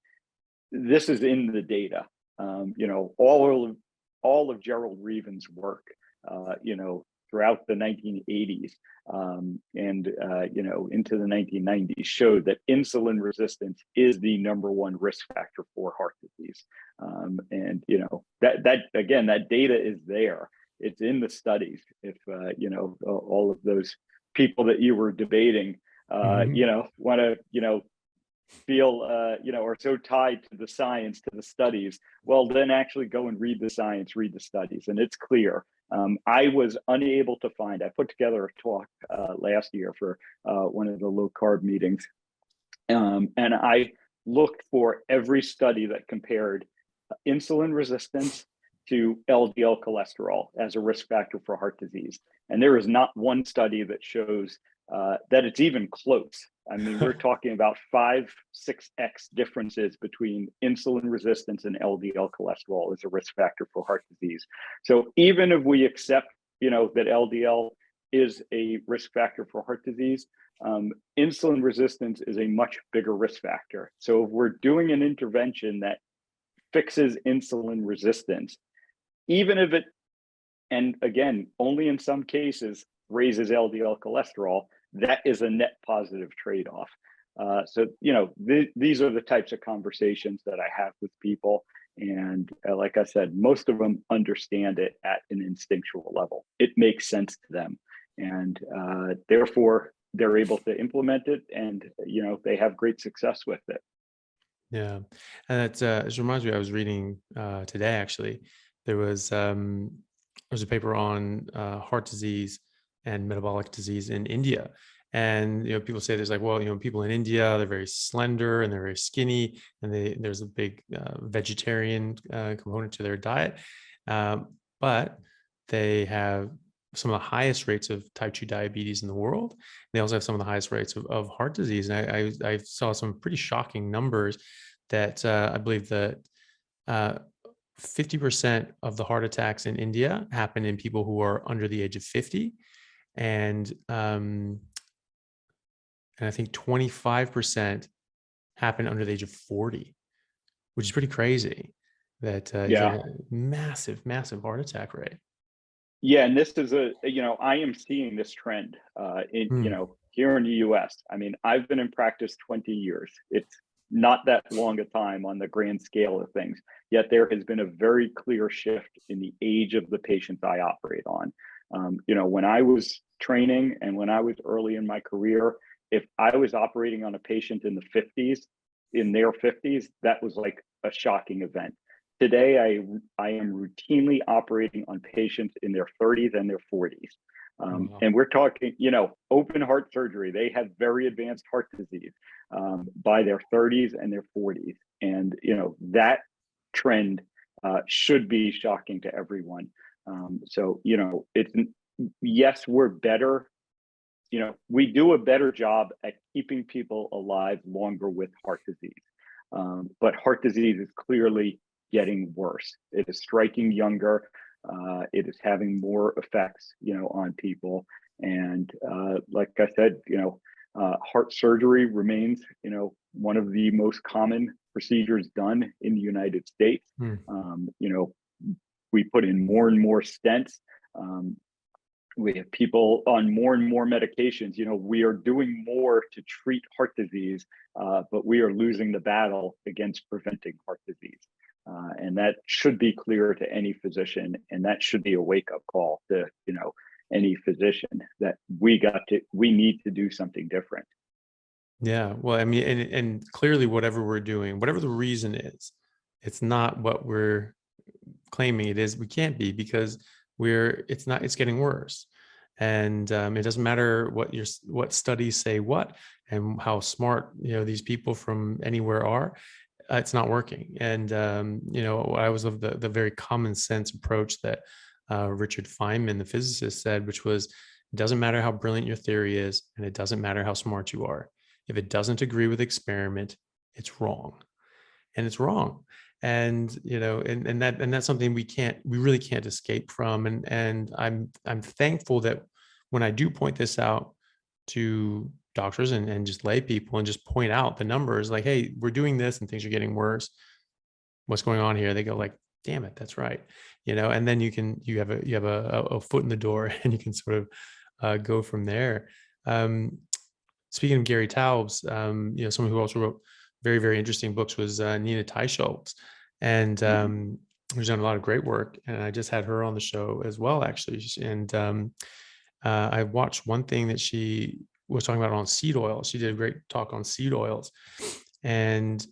this is in the data. All of Gerald Reeven's work, throughout the 1980s, and into the 1990s, showed that insulin resistance is the #1 risk factor for heart disease. And that again, that data is there. It's in the studies. If all of those people that you were debating, want to feel are so tied to the science, to the studies, well, then actually go and read the science, read the studies, and it's clear. I was unable to find, I put together a talk last year for one of the low carb meetings, and I looked for every study that compared insulin resistance to LDL cholesterol as a risk factor for heart disease. And there is not one study that shows that it's even close. I mean, we're talking about 5-6x differences between insulin resistance and LDL cholesterol as a risk factor for heart disease. So even if we accept, that LDL is a risk factor for heart disease, insulin resistance is a much bigger risk factor. So if we're doing an intervention that fixes insulin resistance, even if it, and again, only in some cases, raises LDL cholesterol, that is a net positive trade-off. So, these are the types of conversations that I have with people. And like I said, most of them understand it at an instinctual level. It makes sense to them. And therefore, they're able to implement it, and, they have great success with it. Yeah. And it reminds me, I was reading today, actually, there was a paper on heart disease and metabolic disease in India. And, people say there's like, well, people in India, they're very slender and they're very skinny, and there's a big vegetarian component to their diet. But they have some of the highest rates of type 2 diabetes in the world. They also have some of the highest rates of heart disease. And I saw some pretty shocking numbers that I believe that 50% of the heart attacks in India happen in people who are under the age of 50. And I think 25% happen under the age of 40, which is pretty crazy. That Yeah. Massive heart attack rate. Yeah, and this is I am seeing this trend here in the US. I mean, I've been in practice 20 years. It's not that long a time on the grand scale of things, yet there has been a very clear shift in the age of the patients I operate on. When I was training and when I was early in my career, if I was operating on a patient in their 50s, that was like a shocking event. Today, I am routinely operating on patients in their 30s and their 40s. And we're talking, open heart surgery. They have very advanced heart disease by their 30s and their 40s. And, that trend should be shocking to everyone. So, yes, we're better. We do a better job at keeping people alive longer with heart disease. But heart disease is clearly getting worse. It is striking younger. It is having more effects, on people. And like I said, heart surgery remains, one of the most common procedures done in the United States. We put in more and more stents. We have people on more and more medications. We are doing more to treat heart disease, but we are losing the battle against preventing heart disease. And that should be clear to any physician, and that should be a wake-up call to, any physician that we need to do something different. Yeah. Well, I mean, and clearly whatever we're doing, whatever the reason is, it's not what we're claiming it is. We can't be, because it's getting worse. And it doesn't matter what studies say what, and how smart, these people from anywhere are, it's not working. And, I always love the very common sense approach that Richard Feynman, the physicist, said, which was, it doesn't matter how brilliant your theory is, and it doesn't matter how smart you are. If it doesn't agree with experiment, it's wrong. And it's wrong. And, and that's something we really can't escape from. And I'm thankful that when I do point this out to doctors and just lay people, and just point out the numbers, like, hey, we're doing this and things are getting worse. What's going on here? They go like, damn it, that's right. And then you have a foot in the door, and you can sort of go from there. Speaking of Gary Taubes, someone who also wrote very, very interesting books was Nina Teicholz, and who's done a lot of great work. And I just had her on the show as well, actually. And I watched one thing that she was talking about on seed oils. She did a great talk on seed oils, and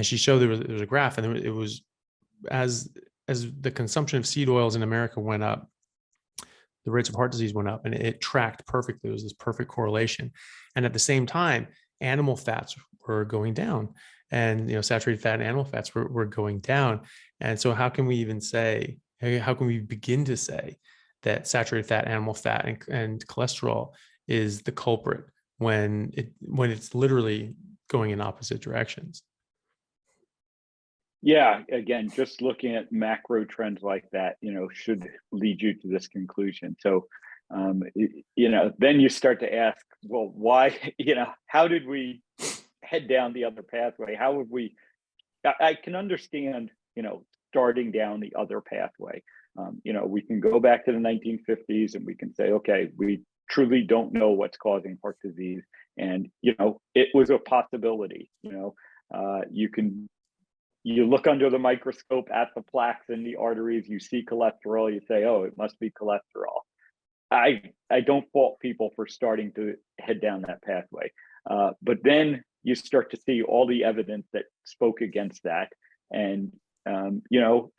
she showed there was a graph, and it was as the consumption of seed oils in America went up, the rates of heart disease went up, and it tracked perfectly. It was this perfect correlation. And at the same time, animal fats were going down, and saturated fat and animal fats were going down. And so how can we begin to say that saturated fat, animal fat, and cholesterol is the culprit when it's literally going in opposite directions? Yeah, again, just looking at macro trends like that, should lead you to this conclusion. So, then you start to ask, well, why, how did we head down the other pathway? How have we, I can understand, starting down the other pathway. We can go back to the 1950s and we can say, okay, we truly don't know what's causing heart disease. And, it was a possibility. You look under the microscope at the plaques in the arteries, you see cholesterol, you say, oh, it must be cholesterol. I don't fault people for starting to head down that pathway. But then you start to see all the evidence that spoke against that. And, and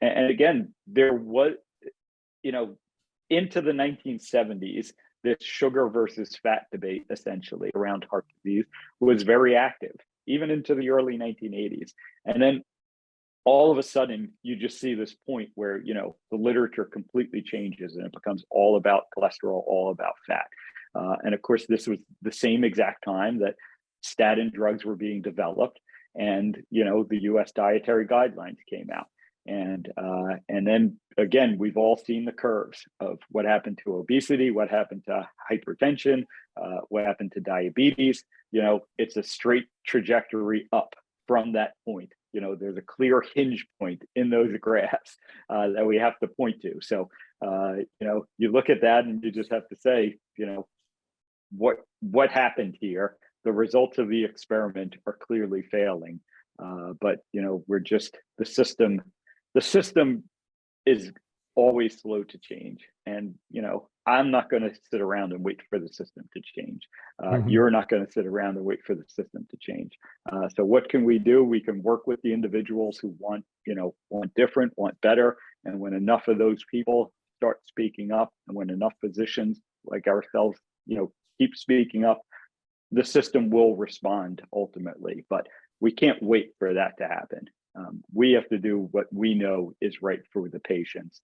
again, there was, into the 1970s, this sugar versus fat debate, essentially, around heart disease was very active, even into the early 1980s. And then all of a sudden, you just see this point where, the literature completely changes and it becomes all about cholesterol, all about fat. And of course, this was the same exact time that statin drugs were being developed, and, the US dietary guidelines came out. And then again, we've all seen the curves of what happened to obesity, what happened to hypertension, what happened to diabetes. It's a straight trajectory up from that point. There's a clear hinge point in those graphs that we have to point to. So, you look at that and you just have to say, what happened here? The results of the experiment are clearly failing. But, we're just, the system is always slow to change. And, I'm not going to sit around and wait for the system to change. You're not going to sit around and wait for the system to change. So what can we do? We can work with the individuals who want different, want better. And when enough of those people start speaking up, and when enough physicians like ourselves, keep speaking up, the system will respond ultimately. But we can't wait for that to happen. We have to do what we know is right for the patients,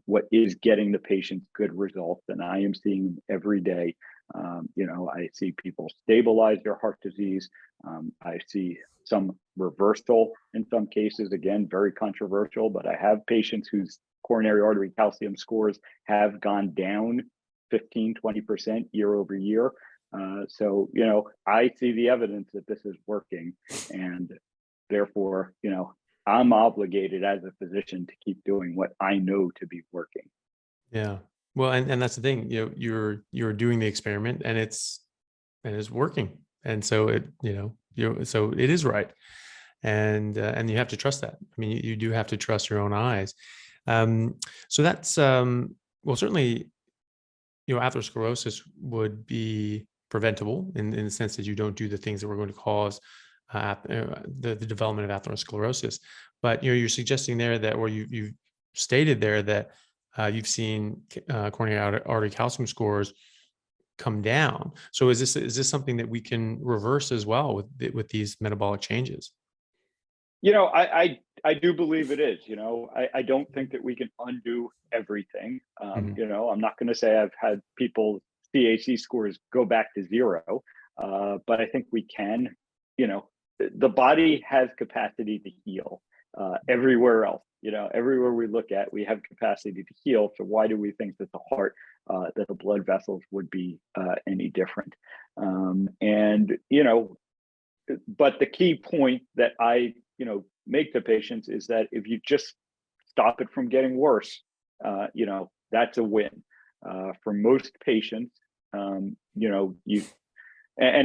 what is getting the patients good results. And I am seeing every day. I see people stabilize their heart disease. I see some reversal in some cases, again, very controversial, but I have patients whose coronary artery calcium scores have gone down 15, 20% year over year. So, I see the evidence that this is working, and therefore, I'm obligated as a physician to keep doing what I know to be working. Yeah. Well, and that's the thing, you're doing the experiment and it's working. And so so it is right. And you have to trust that. I mean, you do have to trust your own eyes. So that's, well, certainly, atherosclerosis would be preventable in the sense that you don't do the things that were going to cause the development of atherosclerosis. But you're suggesting there that, or you've stated there that you've seen coronary artery calcium scores come down. So is this something that we can reverse as well with these metabolic changes? I do believe it is. I don't think that we can undo everything. I'm not going to say I've had people CAC scores go back to zero, but I think we can. The body has capacity to heal everywhere else. Everywhere we look at, we have capacity to heal. So why do we think that the heart, that the blood vessels would be any different? But the key point that I, make to patients is that if you just stop it from getting worse, that's a win. For most patients, and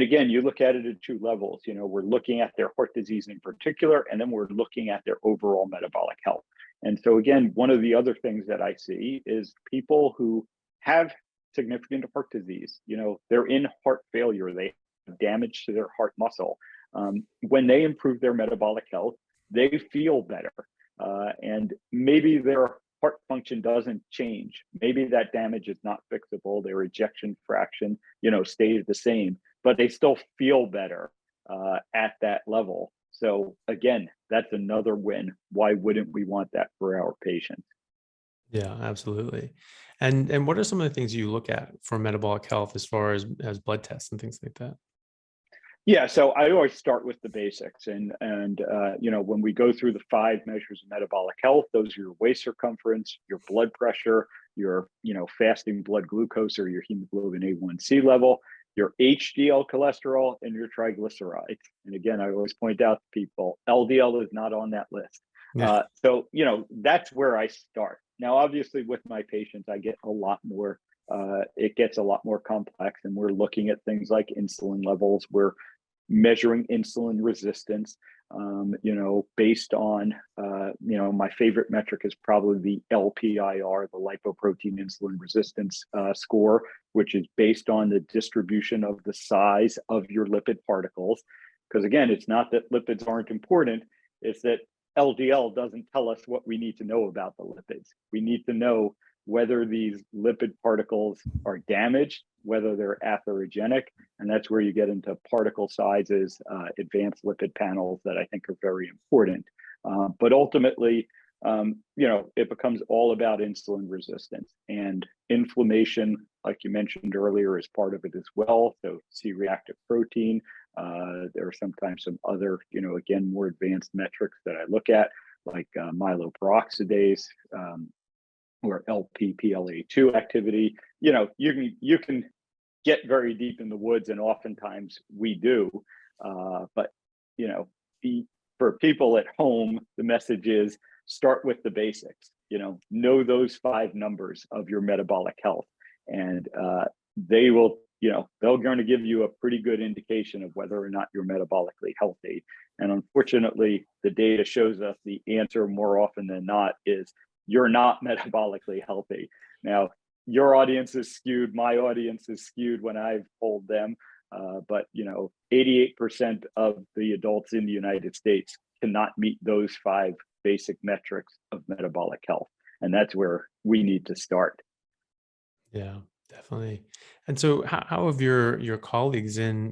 again, you look at it at two levels. We're looking at their heart disease in particular, and then we're looking at their overall metabolic health. And so again, one of the other things that I see is people who have significant heart disease, they're in heart failure, they have damage to their heart muscle. When they improve their metabolic health, they feel better. And maybe their heart function doesn't change. Maybe that damage is not fixable. Their ejection fraction, stays the same, but they still feel better at that level. So again, that's another win. Why wouldn't we want that for our patients? Yeah, absolutely. And what are some of the things you look at for metabolic health as far as blood tests and things like that? Yeah, so I always start with the basics, and when we go through the 5 measures of metabolic health, those are your waist circumference, your blood pressure, your fasting blood glucose or your hemoglobin A1C level, your HDL cholesterol, and your triglycerides. And again, I always point out to people, LDL is not on that list. Yeah. So that's where I start. Now, obviously, with my patients, I get a lot more. It gets a lot more complex, and we're looking at things like insulin levels. We're measuring insulin resistance, based on, my favorite metric is probably the LPIR, the lipoprotein insulin resistance score, which is based on the distribution of the size of your lipid particles. Because again, it's not that lipids aren't important, it's that LDL doesn't tell us what we need to know about the lipids. We need to know whether these lipid particles are damaged, whether they're atherogenic, and that's where you get into particle sizes, advanced lipid panels that I think are very important. But ultimately, it becomes all about insulin resistance, and inflammation, like you mentioned earlier, is part of it as well. So C-reactive protein. There are sometimes some other, again, more advanced metrics that I look at, like myeloperoxidase, or LPPLA2 activity. You can get very deep in the woods, and oftentimes we do. But for people at home, the message is start with the basics. Know those 5 numbers of your metabolic health, and they will. They're going to give you a pretty good indication of whether or not you're metabolically healthy. And unfortunately, the data shows us the answer more often than not is you're not metabolically healthy. Now, your audience is skewed, my audience is skewed when I've polled them, but 88% of the adults in the United States cannot meet those 5 basic metrics of metabolic health, and that's where we need to start. Yeah, definitely. And so, how have your colleagues in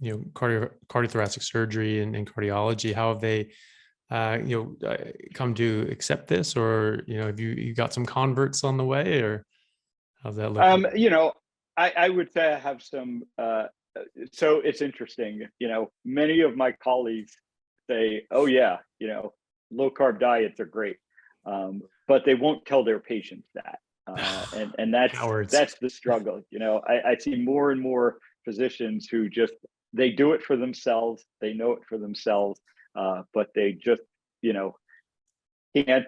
cardiothoracic surgery and cardiology, how have they come to accept this, or have you got some converts on the way, or how's that looking? I would say I have some. So it's interesting. Many of my colleagues say, "Oh yeah, low carb diets are great," but they won't tell their patients that, and Cowards. that's the struggle. I see more and more physicians who just they do it for themselves, they know it for themselves, but they just you know can't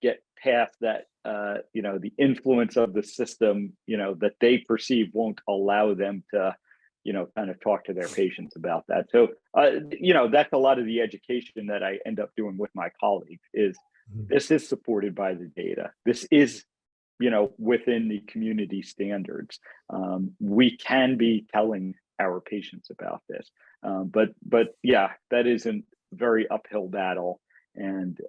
get past that. The influence of the system, that they perceive won't allow them to kind of talk to their patients about that. So, that's a lot of the education that I end up doing with my colleagues is this is supported by the data. This is, within the community standards. We can be telling our patients about this. But yeah, that is a very uphill battle. And,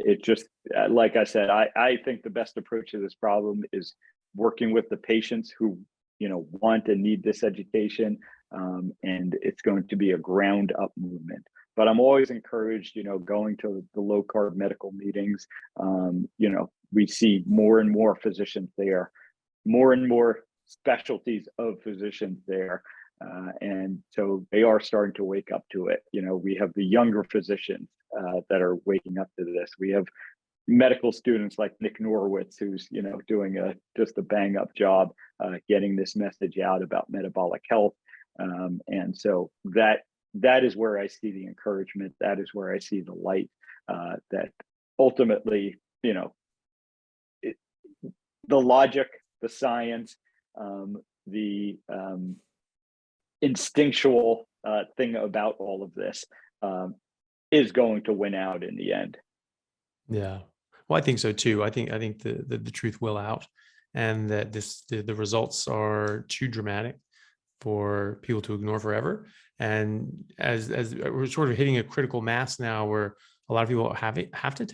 it just, like I said, I think the best approach to this problem is working with the patients who, want and need this education. And it's going to be a ground up movement. But I'm always encouraged, going to the low carb medical meetings. We see more and more physicians there, more and more specialties of physicians there. And so they are starting to wake up to it. We have the younger physicians that are waking up to this. We have medical students like Nick Norwitz, who's doing just a bang up job getting this message out about metabolic health. And so that is where I see the encouragement. That is where I see the light. That ultimately, the logic, the science, the instinctual thing about all of this is going to win out in the end. Yeah. Well, I think so too. I think the truth will out, and that the results are too dramatic for people to ignore forever. And as we're sort of hitting a critical mass now, where a lot of people have to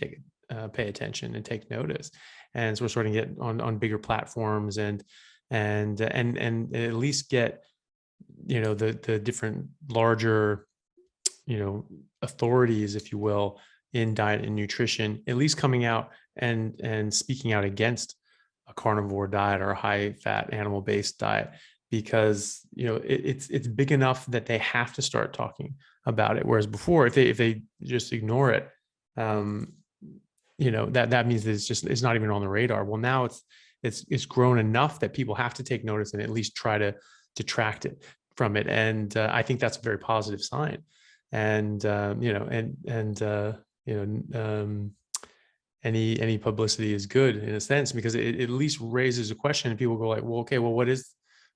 pay attention and take notice, and so we're starting to get on bigger platforms and at least get the different larger authorities, if you will, in diet and nutrition, at least coming out and speaking out against a carnivore diet or a high fat animal based diet, because it's big enough that they have to start talking about it. Whereas before, if they just ignore it, that means it's not even on the radar. Well, now it's grown enough that people have to take notice and at least try to detract it from it. And I think that's a very positive sign. And any publicity is good in a sense, because it at least raises a question, and people go like, well, okay, well, what is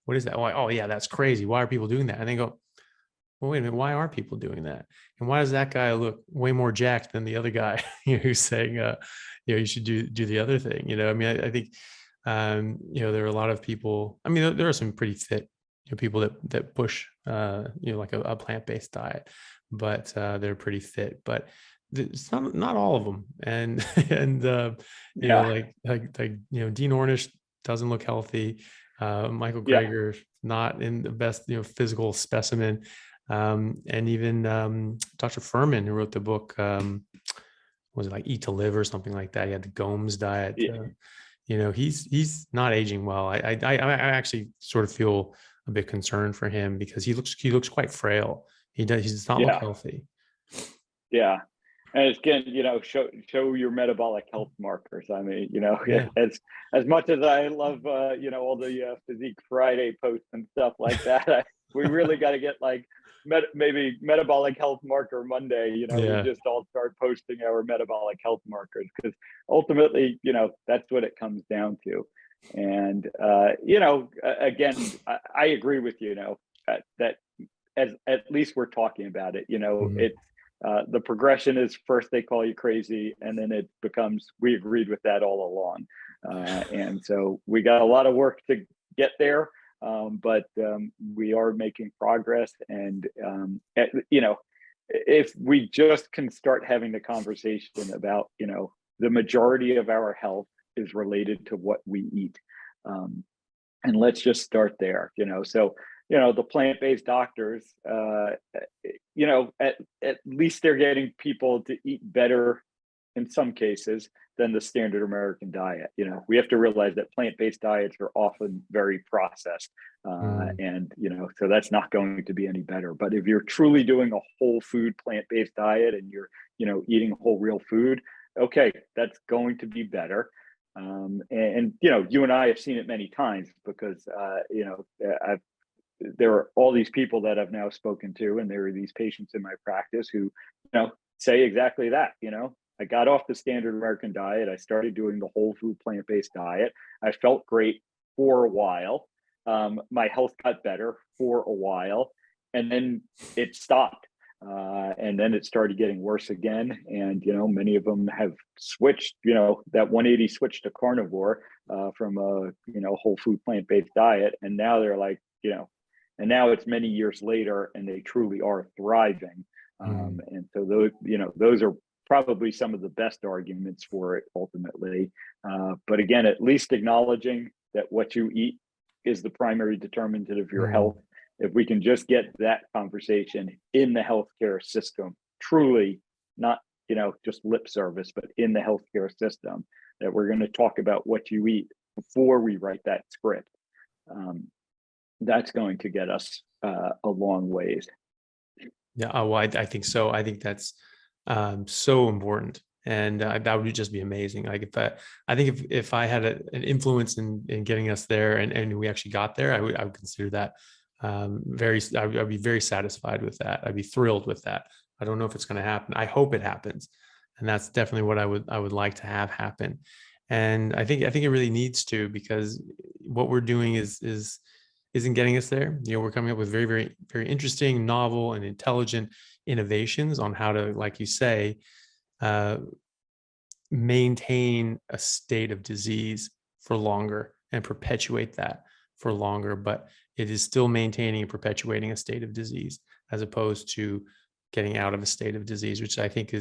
that? Like, oh yeah, that's crazy. Why are people doing that? And they go, well, wait a minute, why are people doing that? And why does that guy look way more jacked than the other guy who's saying, you should do the other thing? I think, there are a lot of people. I mean, there are some pretty fit people that push, like a plant-based diet, but they're pretty fit. But it's not all of them. And like Dean Ornish doesn't look healthy. Michael Greger not in the best physical specimen, and even Dr. Furman, who wrote the book, was it like Eat to Live or something like that? He had the Gomes diet. He's not aging well. I actually sort of feel a bit concerned for him, because he looks quite frail. He does not look healthy. Yeah. And again, show your metabolic health markers. I mean, as much as I love, all the Physique Friday posts and stuff like that, we really got to get like maybe metabolic health marker Monday. We just all start posting our metabolic health markers, because ultimately, that's what it comes down to. And again, I agree with you. That as at least we're talking about it. It's. The progression is first they call you crazy, and then it becomes we agreed with that all along, and so we got a lot of work to get there, but we are making progress. And if we just can start having the conversation about the majority of our health is related to what we eat, and let's just start there. So the plant-based doctors, at least they're getting people to eat better in some cases than the standard American diet. We have to realize that plant-based diets are often very processed. And, so that's not going to be any better. But if you're truly doing a whole food plant-based diet and you're, eating whole real food, okay, that's going to be better. And you and I have seen it many times because, there are all these people that I've now spoken to, and there are these patients in my practice who, say exactly that. I got off the standard American diet. I started doing the whole food plant-based diet. I felt great for a while. My health got better for a while, and then it stopped. And then it started getting worse again. And, many of them have switched, that 180 switch to carnivore from a, whole food plant-based diet. And now they're like, and now it's many years later and they truly are thriving. And so those are probably some of the best arguments for it ultimately. But again, at least acknowledging that what you eat is the primary determinant of your health. If we can just get that conversation in the healthcare system, truly not, just lip service, but in the healthcare system, that we're going to talk about what you eat before we write that script. That's going to get us a long ways. Yeah, well, I think so. I think that's so important, and that would just be amazing. Like I think if I had an influence in getting us there, and we actually got there, I would consider that I'd be very satisfied with that. I'd be thrilled with that. I don't know if it's going to happen. I hope it happens, and that's definitely what I would like to have happen. And I think it really needs to, because what we're doing isn't getting us there. We're coming up with very, very, very interesting, novel, and intelligent innovations on how to, like you say, maintain a state of disease for longer and perpetuate that for longer. But it is still maintaining and perpetuating a state of disease, as opposed to getting out of a state of disease, which I think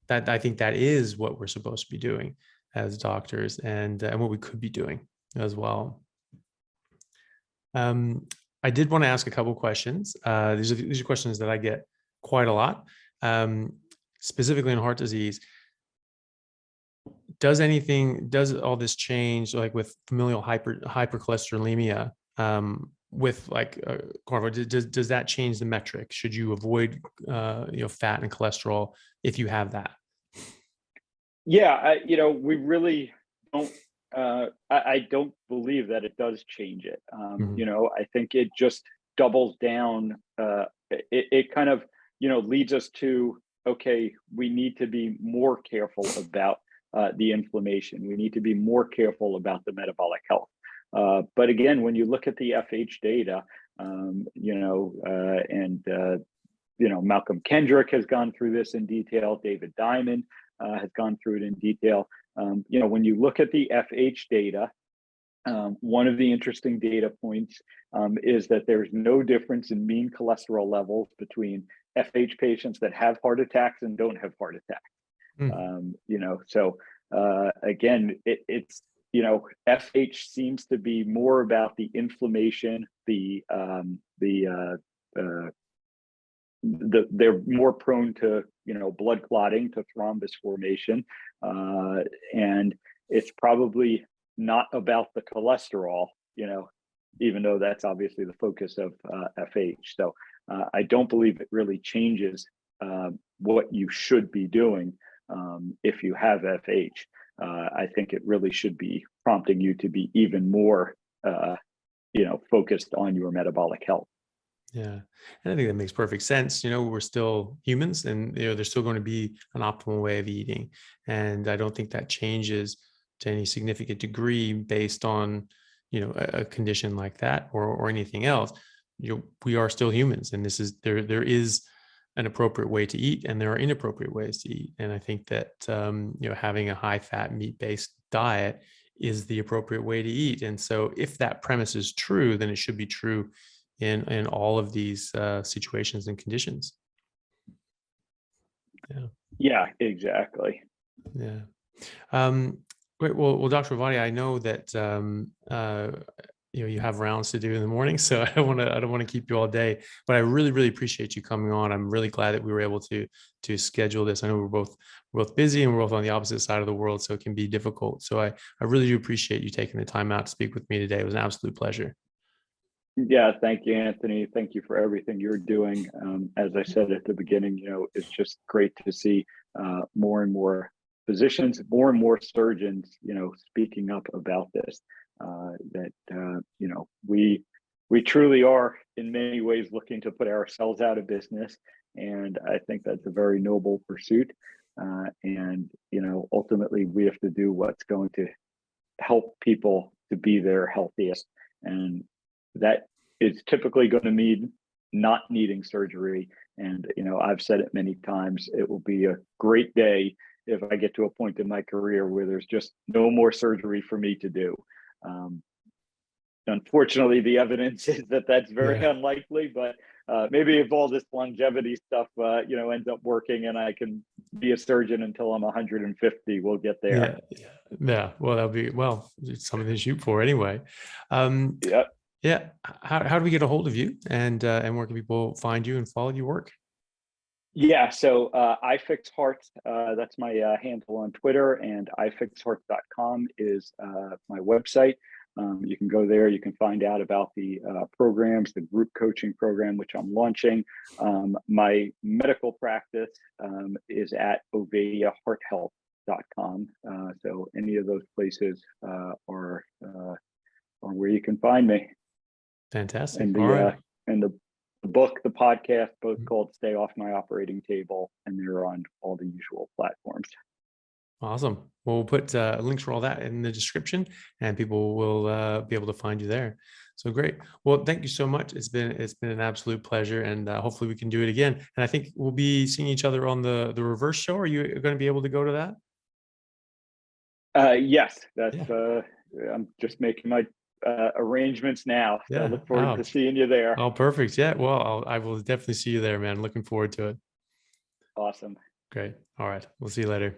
that is what we're supposed to be doing as doctors, and what we could be doing as well. I did want to ask a couple questions. These are questions that I get quite a lot, specifically in heart disease. Does all this change, like with familial hypercholesterolemia, with like carnivore? Does that change the metric? Should you avoid fat and cholesterol if you have that? Yeah, we really don't. I don't believe that it does change it. I think it just doubles down. It kind of, leads us to, okay, we need to be more careful about the inflammation. We need to be more careful about the metabolic health. But again, when you look at the FH data, Malcolm Kendrick has gone through this in detail. David Diamond has gone through it in detail. When you look at the FH data, one of the interesting data points is that there's no difference in mean cholesterol levels between FH patients that have heart attacks and don't have heart attacks. So again, it's FH seems to be more about the inflammation, they're more prone to blood clotting, to thrombus formation, and it's probably not about the cholesterol, even though that's obviously the focus of FH. So I don't believe it really changes what you should be doing if you have FH. I think it really should be prompting you to be even more focused on your metabolic health. Yeah. And I think that makes perfect sense. We're still humans, and there's still going to be an optimal way of eating. And I don't think that changes to any significant degree based on, a condition like that or anything else. We are still humans, and there is an appropriate way to eat, and there are inappropriate ways to eat. And I think that, having a high fat meat-based diet is the appropriate way to eat. And so if that premise is true, then it should be true in all of these situations and conditions. Yeah, exactly. Yeah. Great. Well, Dr. Ovadia, I know that you have rounds to do in the morning, so I don't want to keep you all day, but I really, really appreciate you coming on. I'm really glad that we were able to schedule this. I know we're both busy and we're both on the opposite side of the world, so it can be difficult. So I really do appreciate you taking the time out to speak with me today. It was an absolute pleasure. Yeah, thank you, Anthony. Thank you for everything you're doing. As I said at the beginning, it's just great to see more and more physicians, more and more surgeons, speaking up about this. We truly are in many ways looking to put ourselves out of business, and I think that's a very noble pursuit. Ultimately, we have to do what's going to help people to be their healthiest, and that is typically going to mean not needing surgery. And I've said it many times, it will be a great day if I get to a point in my career where there's just no more surgery for me to do. Unfortunately, the evidence is that that's very unlikely, but maybe if all this longevity stuff ends up working and I can be a surgeon until I'm 150, we'll get there. Yeah. Well, it's something to shoot for anyway. Yeah. How do we get a hold of you, and where can people find you and follow your work? Yeah, so iFixHeart, that's my handle on Twitter, and ifixheart.com is my website. You can go there, you can find out about the programs, the group coaching program, which I'm launching. My medical practice is at ovadiahearthealth.com. So any of those places are where you can find me. Fantastic. And All right. and the book, the podcast, both called Stay Off My Operating Table, and they're on all the usual platforms. Awesome. Well, we'll put links for all that in the description, and people will be able to find you there. So great. Well, thank you so much. It's been an absolute pleasure, and hopefully we can do it again. And I think we'll be seeing each other on the reverse show. Are you going to be able to go to that? Yes, that's. I'm just making my arrangements now. So I look forward to seeing you there. Oh, perfect. Yeah. Well, I will definitely see you there, man. Looking forward to it. Awesome. Great. All right. We'll see you later.